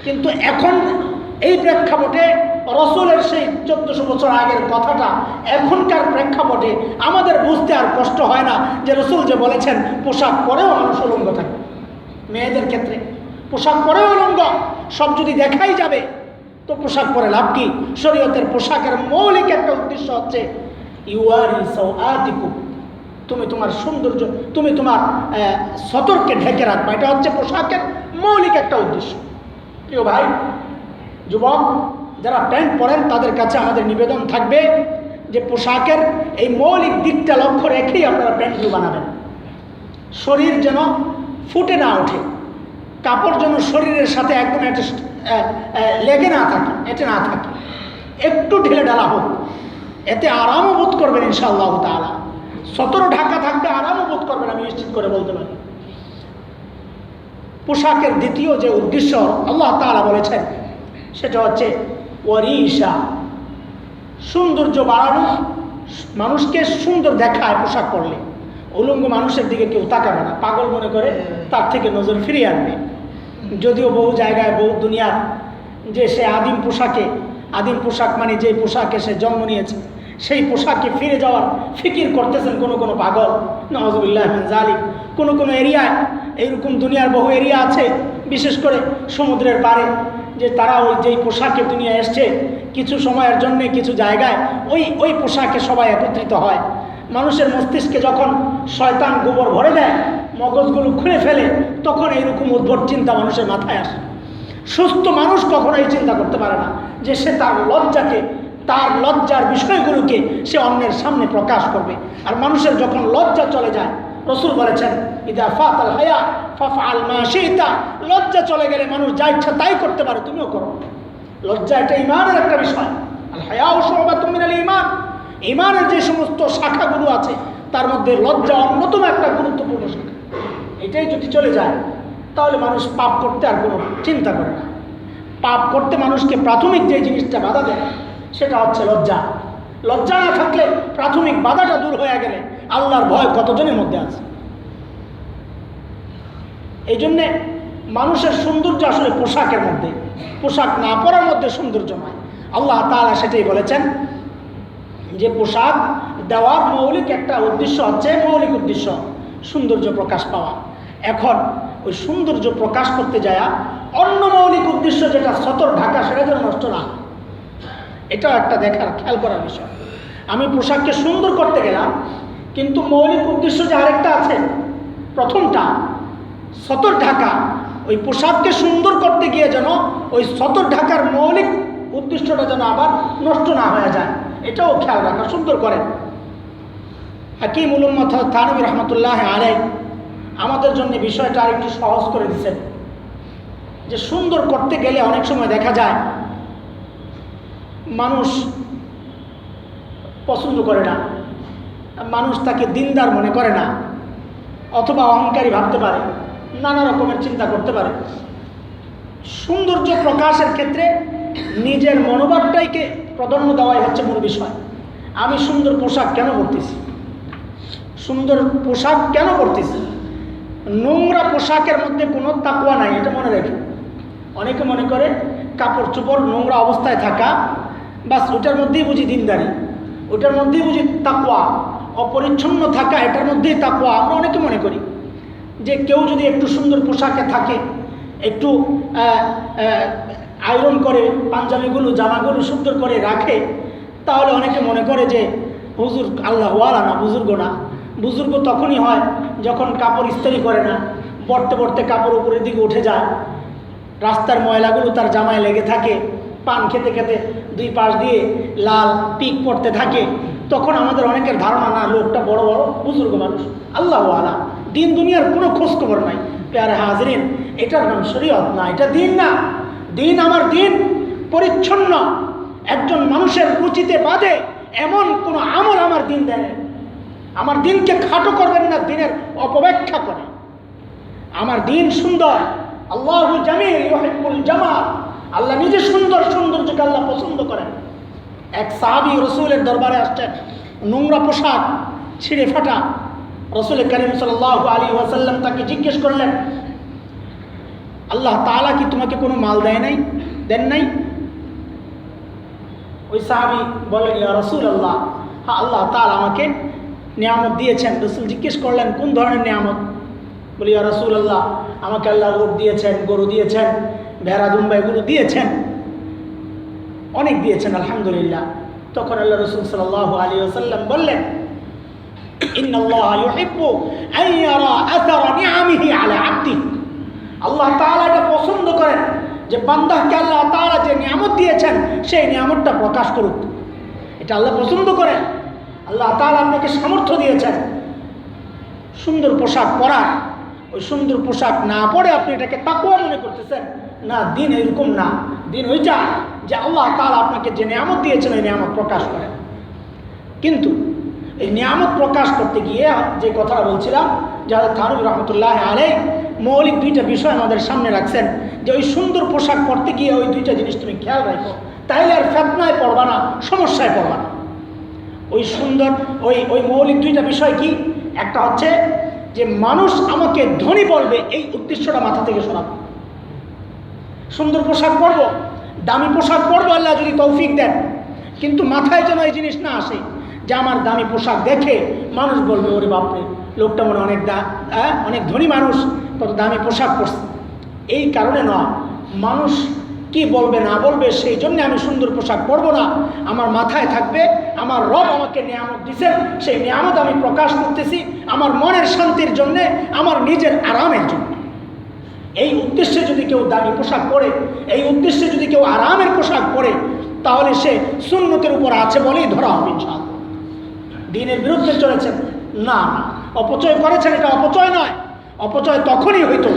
কিন্তু এখন এই প্রেক্ষাপটে রাসূলের সেই 1400 বছর আগের কথাটা এখনকার প্রেক্ষাপটে আমাদের বুঝতে আর কষ্ট হয় না, যে রাসূল যে বলেছেন পোশাক পরেও মানুষ উলঙ্গ থাকে। মেয়েদের ক্ষেত্রে পোশাক পরেও উলঙ্গ, সব যদি দেখাই যাবে তো পোশাক পরে লাভ কি? শরীয়তের পোশাকের মৌলিক একটা উদ্দেশ্য হচ্ছে ইউয়ারি সাওআতিকুম, তুমি তোমার সৌন্দর্য, তুমি তোমার সতর্ককে ঢেকে রাখবা। এটা হচ্ছে পোশাকের মৌলিক একটা উদ্দেশ্য। প্রিয় ভাই যুবক যারা প্যান্ট পরেন, তাদের কাছে আমাদের নিবেদন থাকবে যে পোশাকের এই মৌলিক দিকটা লক্ষ্য রেখেই আপনারা প্যান্টগুলো বানাবেন। শরীর যেন ফুটে না ওঠে, কাপড় যেন শরীরের সাথে একদম লেগে না থাকে, এতে না থাকে, একটু ঢেলে ঢালা হোক, এতে আরামও বোধ করবেন ইনশাআল্লাহ তাআলা। সতর ঢাকা থাকবে, আরামও বোধ করবেন, আমি নিশ্চিত করে বলতে পারি। পোশাকের দ্বিতীয় যে উদ্দেশ্য আল্লাহ তাআলা বলেছেন সেটা হচ্ছে ওয়ারিশা, সৌন্দর্য বাড়ানো। মানুষকে সুন্দর দেখায় পোশাক পরলে। উলঙ্গ মানুষের দিকে কেউ তাকাবে না, পাগল মনে করে তার থেকে নজর ফিরিয়ে আনবে। যদিও বহু জায়গায় বহু দুনিয়ার যে সে আদিম পোশাক মানে যে পোশাকে সে জন্ম নিয়েছে সেই পোশাকে ফিরে যাওয়ার ফিকির করতেছেন কোনো পাগল, নাউযুবিল্লাহ মিন যালিক। কোনো এরিয়ায় এইরকম দুনিয়ার বহু এরিয়া আছে, বিশেষ করে সমুদ্রের পাড়ে, যে তারা ওই যেই পোশাকে দুনিয়া এসছে কিছু সময়ের জন্য কিছু জায়গায় ওই পোশাকে সবাই একত্রিত হয়। মানুষের মস্তিষ্কে যখন শয়তান গোবর ভরে দেয়, মগজগুলো খুলে ফেলে, তখন এইরকম উদ্ভট চিন্তা মানুষের মাথায় আসে। সুস্থ মানুষ কখনো এই চিন্তা করতে পারে না যে সে তার লজ্জার বিষয়গুলোকে সে অন্যের সামনে প্রকাশ করবে। আর মানুষের যখন লজ্জা চলে যায়, রাসূল বলেছেন ইদা ফাতাল হায়া ফাফআল মা শি'তা, লজ্জা চলে গেলে মানুষ যা ইচ্ছা তাই করতে পারে, তুমিও করো। লজ্জা এটা ঈমানের একটা বিষয়। আল হায়াউ শু'বাতুম মিনাল ঈমান, ঈমানের যে সমস্ত শাখাগুলো আছে তার মধ্যে লজ্জা অন্যতম একটা গুরুত্বপূর্ণ শাখা। এটাই যদি চলে যায় তাহলে মানুষ পাপ করতে আর কোনো চিন্তা করে না। পাপ করতে মানুষকে প্রাথমিক যে জিনিসটা বাধা দেয় সেটা হচ্ছে লজ্জা। লজ্জা না থাকলে, প্রাথমিক বাধাটা দূর হয়ে গেলে আল্লাহর ভয় কতজনের মধ্যে আছে। এই জন্যে মানুষের সৌন্দর্য আসলে পোশাকের মধ্যে, পোশাক না পরার মধ্যে সৌন্দর্য নয়। আল্লাহ তাআলা সেটাই বলেছেন যে পোশাক দেওয়ার মৌলিক একটা উদ্দেশ্য হচ্ছে, মৌলিক উদ্দেশ্য সৌন্দর্য প্রকাশ পাওয়া। এখন ওই সৌন্দর্য প্রকাশ করতে যায় অন্য মৌলিক উদ্দেশ্য যেটা সতর ঢাকা, সেটা যেন নষ্ট না, এটাও একটা দেখার খেয়াল করার বিষয়। আমি পোশাককে সুন্দর করতে গেলাম, কিন্তু মৌলিক উদ্দেশ্য যে আরেকটা আছে। প্রথমটা সতর ঢাকা, ওই পোশাককে সুন্দর করতে গিয়ে যেন ওই সতর ঢাকার মৌলিক উদ্দেশ্যটা যেন আবার নষ্ট না হয়ে যায়, এটাও খেয়াল রাখা। সুন্দর করেন হাকিম উল উম্মাহ থানভী রহমতুল্লাহ আলাইহি আমাদের জন্য বিষয়টা আর একটু সহজ করে দিচ্ছেন, যে সুন্দর করতে গেলে অনেক সময় দেখা যায় মানুষ পছন্দ করে না, মানুষ তাকে দিনদার মনে করে না, অথবা অহংকারী ভাবতে পারে, নানা রকমের চিন্তা করতে পারে। সৌন্দর্য প্রকাশের ক্ষেত্রে নিজের মনোভাবটাইকে প্রাধান্য দেওয়াই হচ্ছে মূল বিষয়। আমি সুন্দর পোশাক কেন পরতেছি, সুন্দর পোশাক কেন পরতেছি? নোংরা পোশাকের মধ্যে কোনো তাকওয়া নাই, এটা মনে রেখে। অনেকে মনে করে কাপড় চোপড় নোংরা অবস্থায় থাকা, বাস ওটার মধ্যেই বুঝি দিনদারি, ওটার মধ্যেই বুঝি তাকওয়া। অপরিচ্ছন্ন থাকা, এটার মধ্যেই তাকওয়া। আমরা অনেকে মনে করি যে কেউ যদি একটু সুন্দর পোশাকে থাকে, একটু আয়রন করে পাঞ্জাবিগুলো জামাগুলো সুন্দর করে রাখে, তাহলে অনেকে মনে করে যে হুজুর আল্লাহওয়ালা না, বুজুর্গ না। বুজুর্গ তখনই হয় যখন কাপড় ইস্ত্রি করে না, পরতে কাপড় উপরের দিকে উঠে যায়, রাস্তার ময়লাগুলো তার জামায় লেগে থাকে, পান খেতে খেতে দুই পাশ দিয়ে লাল পিক পড়তে থাকে, তখন আমাদের অনেকের ধারণা না লোকটা বড় বুজুর্গ মানুষ, আল্লাহওয়ালা, দিন দুনিয়ার কোনো খোঁজখবর নাই। প্যারে হাজরিন, এটার নাম শরীয়ত না, এটা দিন না। দিন আমার দিন পরিচ্ছন্ন, একজন মানুষের রুচিতে বাদে এমন কোনো আমল আমার দিন দেয়। আমার দিনকে খাটো করবেন না দিনের অপব্যাখ্যা করে। আমার দিন সুন্দর, আল্লাহু জামিল ইউহিব্বুল জামাল, আল্লাহ নিজে সুন্দর, সৌন্দর্যকে আল্লাহ পছন্দ করেন। এক সাহাবী রাসূলের দরবারে আসছেন, নোংরা পোশাক, ছিঁড়ে ফাটা। রাসূল করিম সাল্লাল্লাহু আলাইহি ওয়াসাল্লাম তাকে জিজ্ঞেস করলেন, আল্লাহ তাআলা কি তোমাকে কোনো মাল দেন নাই? ওই সাহাবী বলেন, ইয়া রাসূলুল্লাহ, হ্যাঁ আল্লাহ তাআলা আমাকে নিয়ামত দিয়েছেন। রাসূল জিজ্ঞেস করলেন, কোন ধরনের নিয়ামত? বলি, ইয়া রাসূলুল্লাহ, আমাকে আল্লাহ উট দিয়েছেন, গরু দিয়েছেন, ভেড়া দুম্বা এগুলো দিয়েছেন, অনেক দিয়েছেন, আলহামদুলিল্লাহ। তখন আল্লাহ রাসূল সাল্লাল্লাহু আলাইহি ওয়াসাল্লাম বললেন, ইন্নাল্লাহা ইউহিব্বু আন ইয়ারা আসারা নিআমিহি আলা আবদিহি। আল্লাহ তাআলা এটা পছন্দ করেন যে বান্দাকে আল্লাহ তাআলা যে নিয়ামত দিয়েছেন সেই নিয়ামতটা প্রকাশ করুক। এটা আল্লাহ পছন্দ করেন। আল্লাহ তাআলা আপনাকে সামর্থ্য দিয়েছেন সুন্দর পোশাক পরার, ওই সুন্দর পোশাক না পরে আপনি এটাকে তাকওয়া মনে করতেছেন। না, দিন এরকম না। দিন ওইটা যে আল্লাহ তাআলা আপনাকে যে নিয়ামত দিয়েছেন এই নিয়ামত প্রকাশ করেন। কিন্তু এই নিয়ামত প্রকাশ করতে গিয়ে যে কথাটা বলছিলাম, যে হযরত থানভী রহমতুল্লাহ আলাইহি মৌলিক দুইটা বিষয় আমাদের সামনে রাখছেন যে ওই সুন্দর পোশাক পরতে গিয়ে ওই দুইটা জিনিস তুমি খেয়াল রাখো, তাইলে আর ফিতনায় পড়বা না, সমস্যায় পড়বা না। ওই সুন্দর ওই মৌলিক দুইটা বিষয় কি? একটা হচ্ছে যে মানুষ আমাকে ধনী বলবে, এই উদ্দেশ্যটা মাথা থেকে সরাবো। সুন্দর পোশাক পরবো, দামি পোশাক পরবো আল্লাহ যদি তৌফিক দেন, কিন্তু মাথায় যেন এই জিনিস না আসে যে আমার দামি পোশাক দেখে মানুষ বলবে ওরে বাপরে, লোকটা মনে অনেক ধনী মানুষ, কত দামি পোশাক পরছে। এই কারণে নয়, মানুষ কি বলবে না বলবে সেই জন্য আমি সুন্দর পোশাক পরবো না। আমার মাথায় থাকবে আমার রব আমাকে নিয়ামত দিয়েছেন, সেই নিয়ামত আমি প্রকাশ করতেছি আমার মনের শান্তির জন্যে, আমার নিজের আরামের জন্য। এই উদ্দেশ্যে যদি কেউ দামি পোশাক পরে, এই উদ্দেশ্যে যদি কেউ আরামের পোশাক পরে, তাহলে সে সুন্নতের উপর আছে বলেই ধরা হবে ইনশাআল্লাহ। দ্বীনের বিরুদ্ধে চলেছেন না, অপচয় করেছেন, এটা অপচয় নয়। অপচয় তখনই হইতো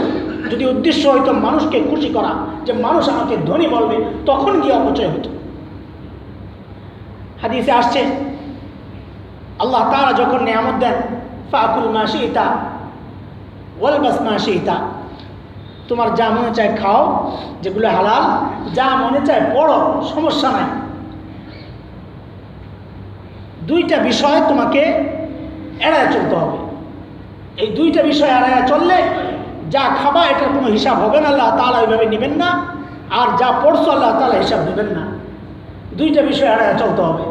যদি উদ্দেশ্য হইতো মানুষকে খুশি করা, যে মানুষ আমাকে ধনী বলবে, তখন গিয়ে অপচয় হইতো। হাদিসে আসছে আল্লাহ তাআলা যখন নিয়ামত দেন, ফাকুল মা শি'তা ওয়ালবাস মা শি'তা, তোমার যা মনে চায় খাও, যেগুলো হালাল, যা মনে চায় পড়ো, সমস্যা নাই। দুইটা বিষয় তোমাকে এড়ায় চলতে হবে। এই দুইটা বিষয় এড়ায় চললে যা খাবা এটার কোনো হিসাব হবে না, আল্লাহ তাআলা ওইভাবে নেবেন না। আর যা পড়ছো আল্লাহ তাআলা হিসাব নেবেন না। দুইটা বিষয় এড়ায় চলতে হবে,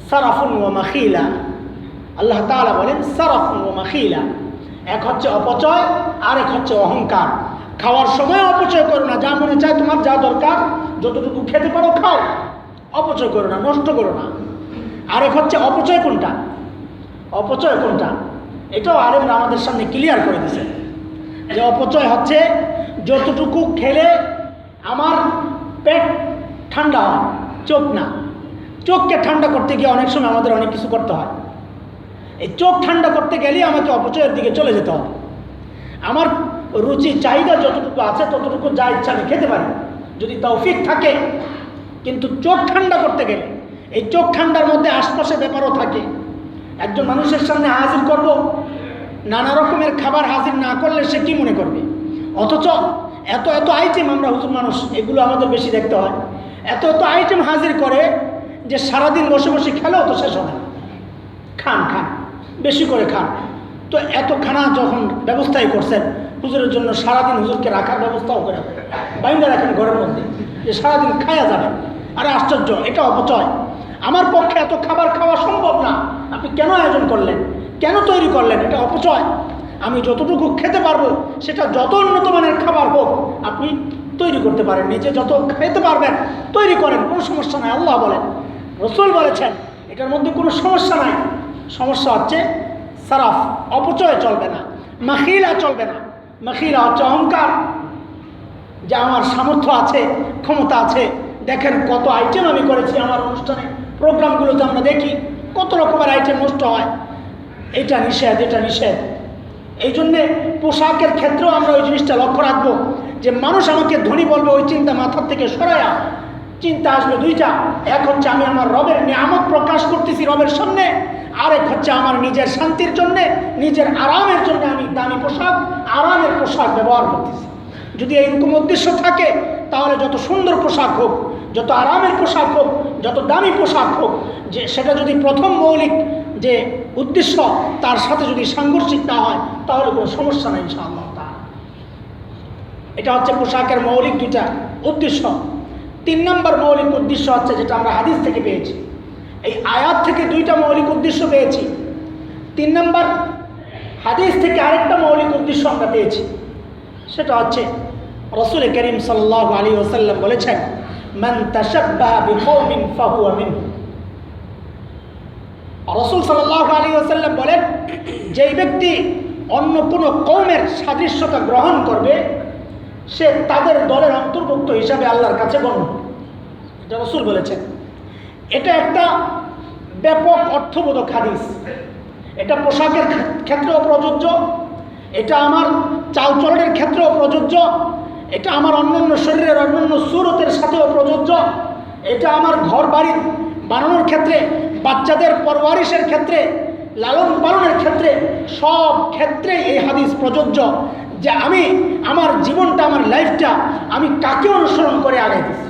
সারাফুন ওয়া মাখিলা। আল্লাহ তাআলা বলেন সারাফুন ওয়া মাখিলা, এক হচ্ছে অপচয় আর এক হচ্ছে অহংকার। খাওয়ার সময় অপচয় করো না, যা মনে চায় তোমার যা দরকার যতটুকু খেতে পারো খাও, অপচয় করো না, নষ্ট করো না। আরেক হচ্ছে অপচয় কোনটা, অপচয় কোনটা এটাও আলেমরা আমাদের সামনে ক্লিয়ার করে দিয়েছে যে অপচয় হচ্ছে যতটুকু খেলে আমার পেট ঠান্ডা হয়, চোখ না। চোখকে ঠান্ডা করতে গিয়ে অনেক সময় আমাদের অনেক কিছু করতে হয়। এই চোখ ঠান্ডা করতে গেলে আমাকে অপচয়ের দিকে চলে যেতে হবে। আমার রুচি চাহিদা যতটুকু আছে ততটুকু যা ইচ্ছা আমি খেতে পারি যদি তৌফিক থাকে, কিন্তু চোখ ঠান্ডা করতে গেলে এই চোখ ঠান্ডার মধ্যে আশপাশে ব্যাপারও থাকে। একজন মানুষের সামনে হাজির করব, নানা রকমের খাবার হাজির না করলে সে কি মনে করবে? অথচ এত এত আইটেম, আমরা হুজুর মানুষ এগুলো আমাদের বেশি দেখতে হয়, এত এত আইটেম হাজির করে যে সারাদিন বসে বসে খেলেও তো শেষ হবে না। খান খান, বেশি করে খান। তো এত খানা যখন ব্যবস্থাই করছেন হুজুরের জন্য, সারাদিন হুজুরকে রাখার ব্যবস্থাও করে বাইন্দা রাখেন ঘরের মধ্যে, যে সারাদিন খায়া যাবে। আরে আশ্চর্য, এটা অপচয়। আমার পক্ষে এত খাবার খাওয়া সম্ভব না, আপনি কেন আয়োজন করলেন, কেন তৈরি করলেন? এটা অপচয়। আমি যতটুকু খেতে পারবো সেটা যত উন্নত মানের খাবার হোক আপনি তৈরি করতে পারেন, নিজে যত খেতে পারবেন তৈরি করেন, কোনো সমস্যা নাই। আল্লাহ বলেন, রসুল বলেছেন, এটার মধ্যে কোনো সমস্যা নাই। সমস্যা হচ্ছে সারাফ, অপচয় চলবে না, মাখিলা চলবে না। মাখিলা হচ্ছে অহংকার, যে আমার সামর্থ্য আছে, ক্ষমতা আছে, দেখেন কত আইটেম আমি করেছি আমার অনুষ্ঠানে, প্রোগ্রামগুলোতে আমরা দেখি কত রকমের আইটেম নষ্ট হয়। এটা নিষেধ, এটা নিষেধ। এই জন্যে পোশাকের ক্ষেত্রেও আমরা ওই জিনিসটা লক্ষ্য রাখবো যে মানুষ আমাকে ধনী বলবে, ওই চিন্তা মাথার থেকে সরায়া চিন্তা আসবে দুইটা। এক হচ্ছে আমি আমার রবের নিয়ামত প্রকাশ করতেছি রবের সামনে, আরেক হচ্ছে আমার নিজের শান্তির জন্যে, নিজের আরামের জন্য আমি দামি পোশাক, আরামের পোশাক ব্যবহার করতেছি। যদি এইরকম উদ্দেশ্য থাকে তাহলে যত সুন্দর পোশাক হোক, যত আরামের পোশাক হোক, যত দামি পোশাক হোক, যে সেটা যদি প্রথম মৌলিক যে উদ্দেশ্য তার সাথে যদি সাংঘর্ষিক না হয় তাহলে কোনো সমস্যা নেই ইনশাআল্লাহ। এটা হচ্ছে পোশাকের মৌলিক দুইটা উদ্দেশ্য। 3 নম্বর মৌলিক উদ্দেশ্য হচ্ছে যেটা আমরা হাদিস থেকে পেয়েছি, এই আয়াত থেকে দুইটা মৌলিক উদ্দেশ্য পেয়েছি। 3 নম্বর হাদিস থেকে আরেকটা মৌলিক উদ্দেশ্য আমরা পেয়েছি, সেটা হচ্ছে রাসূল করিম সাল্লাল্লাহু আলাইহি ওয়াসাল্লাম বলেছেন, মান তাশাব্বাহা বিকওমিন ফাহুয়া মিনহুম। রাসূল সাল্লাল্লাহু আলাইহি ওয়াসাল্লাম বলেন, যেই ব্যক্তি অন্য কোনো কওমের সাদৃশ্যতা গ্রহণ করবে সে তাদের দলের অন্তর্ভুক্ত হিসাবে আল্লাহর কাছে গণ্য। এটা রাসূল বলেছেন। এটা একটা ব্যাপক অর্থবোধক হাদিস। এটা পোশাকের ক্ষেত্রেও প্রযোজ্য, এটা আমার চালচলনের ক্ষেত্রেও প্রযোজ্য, এটা আমার অন্যান্য শরীরের অন্যান্য সুরতের সাথেও প্রযোজ্য, এটা আমার ঘর বাড়ি বানানোর ক্ষেত্রে, বাচ্চাদের পরওয়ারিশের ক্ষেত্রে, লালন পালনের ক্ষেত্রে, সব ক্ষেত্রে এই হাদিস প্রযোজ্য যে আমি আমার জীবনটা, আমার লাইফটা আমি কাকে অনুসরণ করে আগাইতেছি।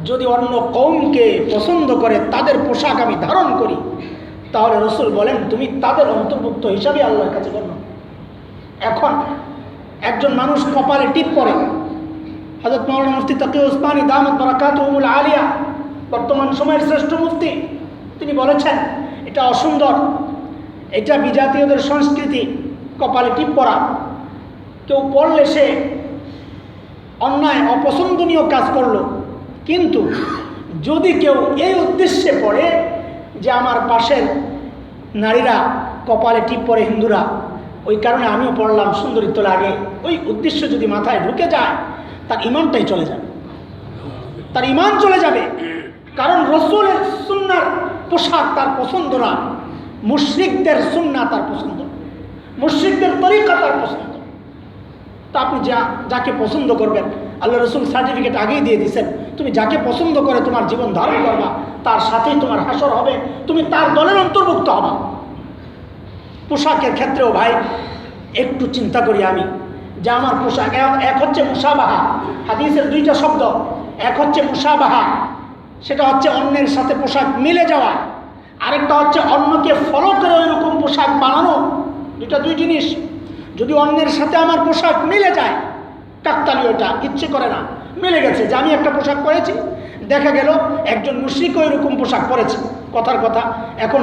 যদি অন্য কওমকে পছন্দ করে তাদের পোশাক আমি ধারণ করি, তাহলে রাসূল বলেন তুমি তাদের অন্তর্ভুক্ত হিসাবে আল্লাহর কাছে গণ্য। এখন একজন মানুষ কপালে টিপ পরে, হযরত মাওলানা মুফতি তাকি উসমানী দামাত বারাকাতুহুল আলিয়া, বর্তমান সময়ের শ্রেষ্ঠ মুফতি, তিনি বলেছেন এটা অসুন্দর, এটা বিজাতীয়দের সংস্কৃতি, কপালে টিপ পরা। কেউ পড়লে সে অন্যায় অপছন্দনীয় কাজ করলো। কিন্তু যদি কেউ এই উদ্দেশ্যে পড়ে যে আমার পাশের নারীরা কপালে টিপ পরে হিন্দুরা, ওই কারণে আমিও পড়লাম, সুন্দরী তো লাগে, ওই উদ্দেশ্য যদি মাথায় ঢুকে যায় তার ইমানটাই চলে যাবে, তার ইমান চলে যাবে। কারণ রাসূলের সুন্নাহর পোশাক তার পছন্দ না, মুশরিকদের সুন্নাহ তার পছন্দ, মুশরিকদের তরিকা তার পছন্দ। তা আপনি যাকে পছন্দ করবেন, আল্লাহ রাসূল সার্টিফিকেট আগেই দিয়ে দিয়েছেন, তুমি যাকে পছন্দ করে তোমার জীবন ধারণ করবা তার সাথেই তোমার হাসর হবে, তুমি তার দলের অন্তর্ভুক্ত হবা। পোশাকের ক্ষেত্রেও ভাই একটু চিন্তা করি আমি যে আমার পোশাক, এক হচ্ছে মুসাবাহা, হাদিসের দুইটা শব্দ, এক হচ্ছে মুসাবাহা, সেটা হচ্ছে অন্যের সাথে পোশাক মিলে যাওয়া, আরেকটা হচ্ছে অন্যকে ফলো করে ওইরকম পোশাক বানানো। দুই জিনিস। যদি অন্যের সাথে আমার পোশাক মিলে যায়, কাকতালি, ওটা ইচ্ছে করে না, মিলে গেছে যে আমি একটা পোশাক পরেছি, দেখা গেল একজন মুশরিক ওইরকম পোশাক পরেছে, কথার কথা এখন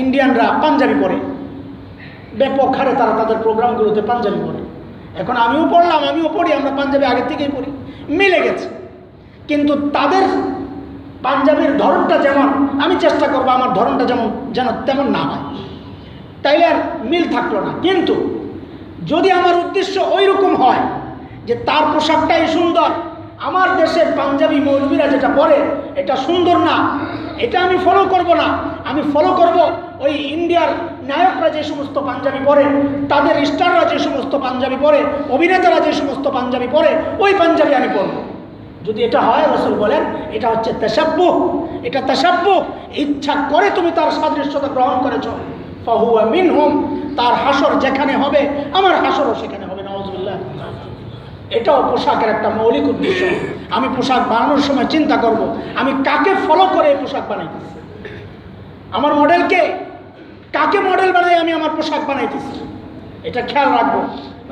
ইন্ডিয়ানরা পাঞ্জাবি পরে, ব্যাপক হারে তারা তাদের প্রোগ্রামগুলোতে পাঞ্জাবি পরে। এখন আমিও পড়লাম, আমিও পড়ি, আমরা পাঞ্জাবি আগে থেকেই পড়ি, মিলে গেছে। কিন্তু তাদের পাঞ্জাবির ধরনটা যেমন, আমি চেষ্টা করবো আমার ধরনটা যেন তেমন না হয়, তাইলে আর মিল থাকলো না। কিন্তু যদি আমার উদ্দেশ্য ওই রকম হয় যে তার পোশাকটাই সুন্দর, আমার দেশের পাঞ্জাবি মৌলবীরা যেটা পরে এটা সুন্দর না, এটা আমি ফলো করব না, আমি ফলো করব ওই ইন্ডিয়ার নায়করা যে সমস্ত পাঞ্জাবি পরে, তাদের স্টাররা যে সমস্ত পাঞ্জাবি পরে, অভিনেতারা যে সমস্ত পাঞ্জাবি পরে, ওই পাঞ্জাবি আমি পরব। যদি এটা হয়, রাসূল বলেন এটা হচ্ছে তাশাব্বুহ, এটা তাশাব্বুহ, ইচ্ছা করে তুমি তার সাদৃশ্যতা গ্রহণ করেছো, ফাহুয়া মিনহুম, তার হাসর যেখানে হবে আমার হাসরও সেখানে হবে। নাউযুবিল্লাহ। এটাও পোশাকের একটা মৌলিক উদ্দেশ্য। আমি পোশাক বানানোর সময় চিন্তা করব আমি কাকে ফলো করে এই পোশাক বানাইতেছি, আমার মডেলকে, কাকে মডেল বানাই আমি আমার পোশাক বানাইতেছি, এটা খেয়াল রাখবো।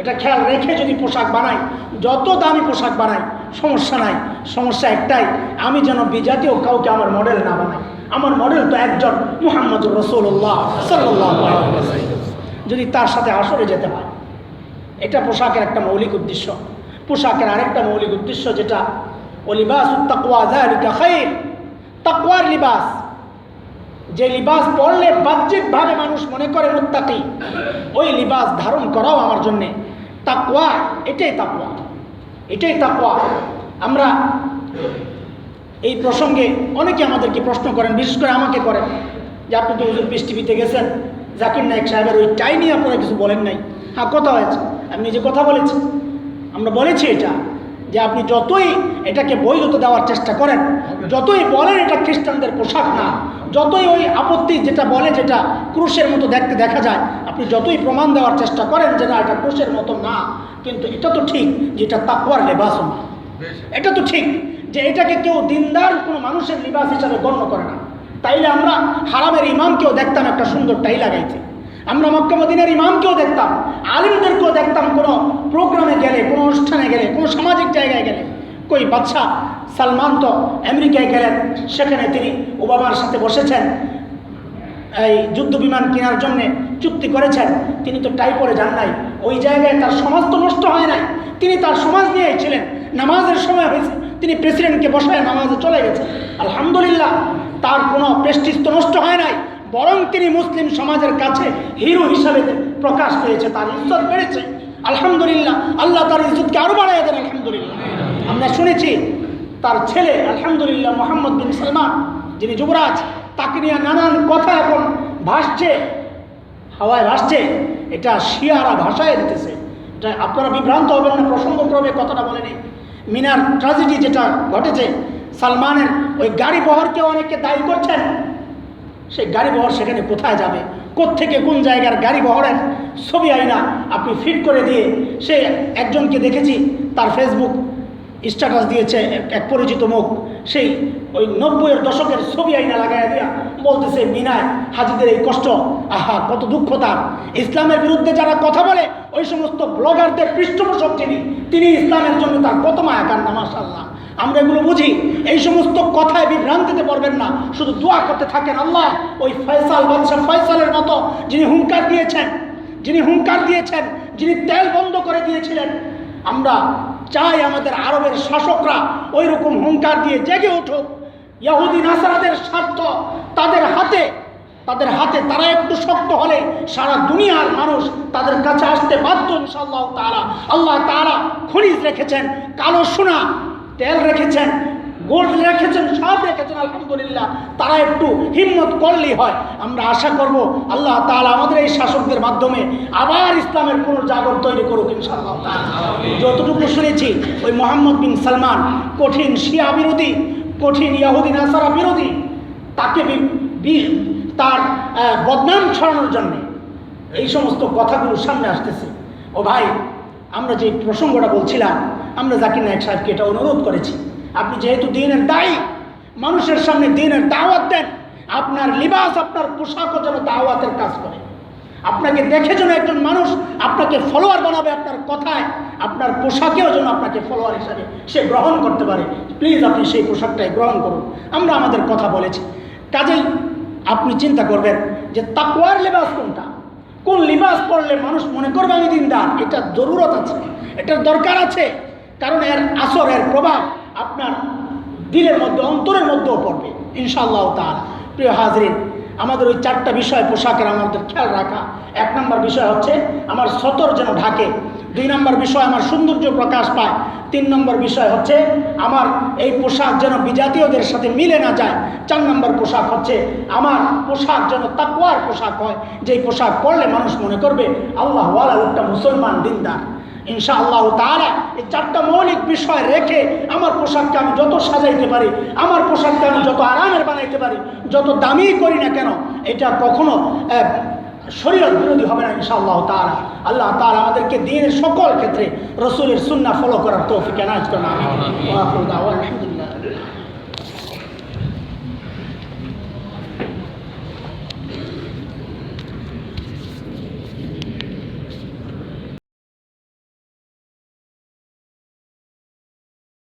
এটা খেয়াল রেখে যদি পোশাক বানাই, যত দামি পোশাক বানাই সমস্যা নাই, সমস্যা একটাই, আমি যেন বিজাতীয় কাউকে আমার মডেল না বানাই। আমার মডেল তো একজন মুহাম্মদুর রাসূলুল্লাহ সাল্লাল্লাহু আলাইহি ওয়াসাল্লাম, যদি তার সাথে আসরে যেতে হয়। এটা পোশাকের একটা মৌলিক উদ্দেশ্য। পোশাকের আরেকটা মৌলিক উদ্দেশ্য যেটা, ওলিবাসুত তাকওয়া যালিকা খায়র, তাকওয়ার লিবাস, যে লিবাস পরলে বাহ্যিকভাবে মানুষ মনে করে মুত্তাকি, ওই লিবাস ধারণ করাও আমার জন্যে তাকওয়া। এটাই তাকওয়া, এটাই তাকওয়া। আমরা এই প্রসঙ্গে অনেকে আমাদেরকে প্রশ্ন করেন, বিশেষ করে আমাকে করেন যে আপনি তো হুজুর পিস টিভিতে গেছেন, জাকির নায়েক সাহেবের ওই টাই নিয়ে আপনারা কিছু বলেন নাই। হ্যাঁ, কথা হয়েছে, আমি নিজে কথা বলেছি, আমরা বলেছি এটা যে আপনি যতই এটাকে বৈধতা দেওয়ার চেষ্টা করেন, যতই বলেন এটা খ্রিস্টানদের পোশাক না, যতই ওই আপত্তি যেটা বলে যেটা ক্রুশের মতো দেখতে দেখা যায়, আপনি যতই প্রমাণ দেওয়ার চেষ্টা করেন যে না এটা ক্রুশের মতো না, কিন্তু এটা তো ঠিক যে এটা তাকওয়ার লিবাস না। এটা তো ঠিক যে এটাকে কেউ দিনদার কোনো মানুষের লিবাস হিসাবে গণ্য করে না। তাইলে আমরা হারামের ইমামকেও দেখতাম একটা সুন্দর টাই লাগাইছে, আমরা মক্কা মদিনার ইমামকেও দেখতাম, আলিমদেরকেও দেখতাম কোনো প্রোগ্রামে গেলে, কোনো অনুষ্ঠানে গেলে, কোনো সামাজিক জায়গায় গেলে। কই বাদশাহ সালমান তো আমেরিকায় গেলেন, সেখানে তিনি ওবামার সাথে বসেছেন, এই যুদ্ধ বিমান কেনার জন্যে চুক্তি করেছেন, তিনি তো টাই পরে যান নাই। ওই জায়গায় তার সমাজ তো নষ্ট হয় নাই, তিনি তার সমাজ নিয়েই ছিলেন। নামাজের সময় হয়েছে, তিনি প্রেসিডেন্টকে বসায় নামাজে চলে গেছেন, আলহামদুলিল্লাহ। তার কোনো প্রেস্টিজ তো নষ্ট হয় নাই, বরং তিনি মুসলিম সমাজের কাছে হিরো হিসাবে প্রকাশ পেয়েছে, তার ইজ্জত বেড়েছে। আলহামদুলিল্লাহ, আল্লাহ তার ইজ্জতকে আরো বাড়াইয়া দেন। আলহামদুলিল্লাহ। আমরা শুনেছি তার ছেলে আলহামদুলিল্লাহ মোহাম্মদ বিন সালমান, যিনি যুবরাজ, তাকে নিয়ে নানান কথা এখন ভাসছে, হাওয়ায় ভাসছে। এটা শিয়ারা ভাষায় দিতেছে। এটা আপনারা বিভ্রান্ত হবেন না, প্রসঙ্গক্রমে কথাটা বলেনি। মিনার ট্র্যাজেডি যেটা ঘটেছে, সালমানের ওই গাড়ি বহরকে অনেকে দায়ী করছেন। সেই গাড়ি বহর সেখানে কোথায় যাবে, কোত্থেকে কোন জায়গার গাড়ি বহরের ছবি আইনা আপনি ফিট করে দিয়ে, সে একজনকে দেখেছি তার ফেসবুক স্ট্যাটাস দিয়েছে, এক পরিচিত মুখ, সেই ওই 90-এর দশকের ছবি আইনা লাগাই দিয়া বলতেছে মিনায় হাজিদের এই কষ্ট, আহা কত দুঃখ তার। ইসলামের বিরুদ্ধে যারা কথা বলে ওই সমস্ত ব্লগারদের পৃষ্ঠপোষক তিনি ইসলামের জন্য তার কত মায়া কান্না। মাশাআল্লাহ, আমরা এগুলো বুঝি। এই সমস্ত কথায় বিভ্রান্তিতে পড়বেন না, শুধু দোয়া করতে থাকেন আল্লাহ ওই ফয়সাল বাদশা ফয়সালের মতো যিনি হুঙ্কার দিয়েছেন, যিনি তেল বন্ধ করে দিয়েছিলেন, আমরা চাই আমাদের আরবের শাসকরা ওই রকম হুঙ্কার দিয়ে জেগে উঠুক। ইহুদি নাসারাদের স্বার্থ তাদের হাতে তারা একটু শক্ত হলে সারা দুনিয়ার মানুষ তাদের কাছে আসতে বাধ্য ইনশাআল্লাহ তাআলা। আল্লাহ তাআলা খনিজ রেখেছেন, কালো সোনা, তেল রেখেছেন, গোল্ড রেখেছেন, সব রেখেছেন। আলহামদুলিল্লাহ, তারা একটু হিম্মত করলেই হয়। আমরা আশা করব আল্লাহ তাআলা আমাদের এই শাসকদের মাধ্যমে আবার ইসলামের পুনর্জাগরণ তৈরি করুক ইনশাআল্লাহ তাআলা। যতটুকু শুনেছি ওই মোহাম্মদ বিন সালমান কঠিন শিয়া বিরোধী, কঠিন ইহুদি নাসারা বিরোধী, তাকে তার বদনাম ছড়ানোর জন্যে এই সমস্ত কথাগুলো সামনে আসতেছে। ও ভাই, আমরা যে প্রসঙ্গটা বলছিলাম, আমরা জাকির নায়েক সাহেবকে এটা অনুরোধ করেছি, আপনি যেহেতু দ্বীনের দায়ী, মানুষের সামনে দ্বীনের দাওয়াত দেন, আপনার লিবাস, আপনার পোশাকও যেন দাওয়াতের কাজ করে। আপনাকে দেখে যেন একজন মানুষ আপনাকে ফলোয়ার বানাবে, আপনার কথায়, আপনার পোশাকেও যেন আপনাকে ফলোয়ার হিসাবে সে গ্রহণ করতে পারে। প্লিজ আপনি সেই পোশাকটাই গ্রহণ করুন। আমরা আমাদের কথা বলেছি, কাজেই আপনি চিন্তা করবেন যে তাকওয়ার লিবাস কোনটা, কোন লিবাস পরলে মানুষ মনে করবে আমি দিনদার। এটা জরুরত আছে, এটার দরকার আছে, কারণ এর আসর, এর প্রভাব আপনার দিলের মধ্যে, অন্তরের মধ্যেও পড়বে ইনশাআল্লাহ তাআলা। প্রিয় হাজরিন, আমাদের ওই 4টা বিষয় পোশাকের আমাদের খেয়াল রাখা। 1 নম্বর বিষয় হচ্ছে আমার সতর যেন ঢাকে, 2 নম্বর বিষয় আমার সৌন্দর্য প্রকাশ পায়, 3 নম্বর বিষয় হচ্ছে আমার এই পোশাক যেন বিজাতীয়দের সাথে মিলে না যায়, 4 নম্বর পোশাক হচ্ছে আমার পোশাক যেন তাকওয়ার পোশাক হয়, যেই পোশাক পরলে মানুষ মনে করবে আল্লাহ ওয়ালা একটা মুসলমান দিনদার। ইনশাআল্লাহ তাআলা এই 4টা মৌলিক বিষয় রেখে আমার পোশাককে আমি যত সাজাইতে পারি, আমার পোশাককে আমি যত আরামের বানাইতে পারি, যত দামি করি না কেন, এটা কখনো শরীয়ত বিরোধী হবে না ইনশাআল্লাহ তাআলা। আল্লাহ তাআলা আমাদেরকে দ্বীনের সকল ক্ষেত্রে রাসূলের সুন্নাহ ফলো করার তৌফিক এনায়েত করুন। আমিন।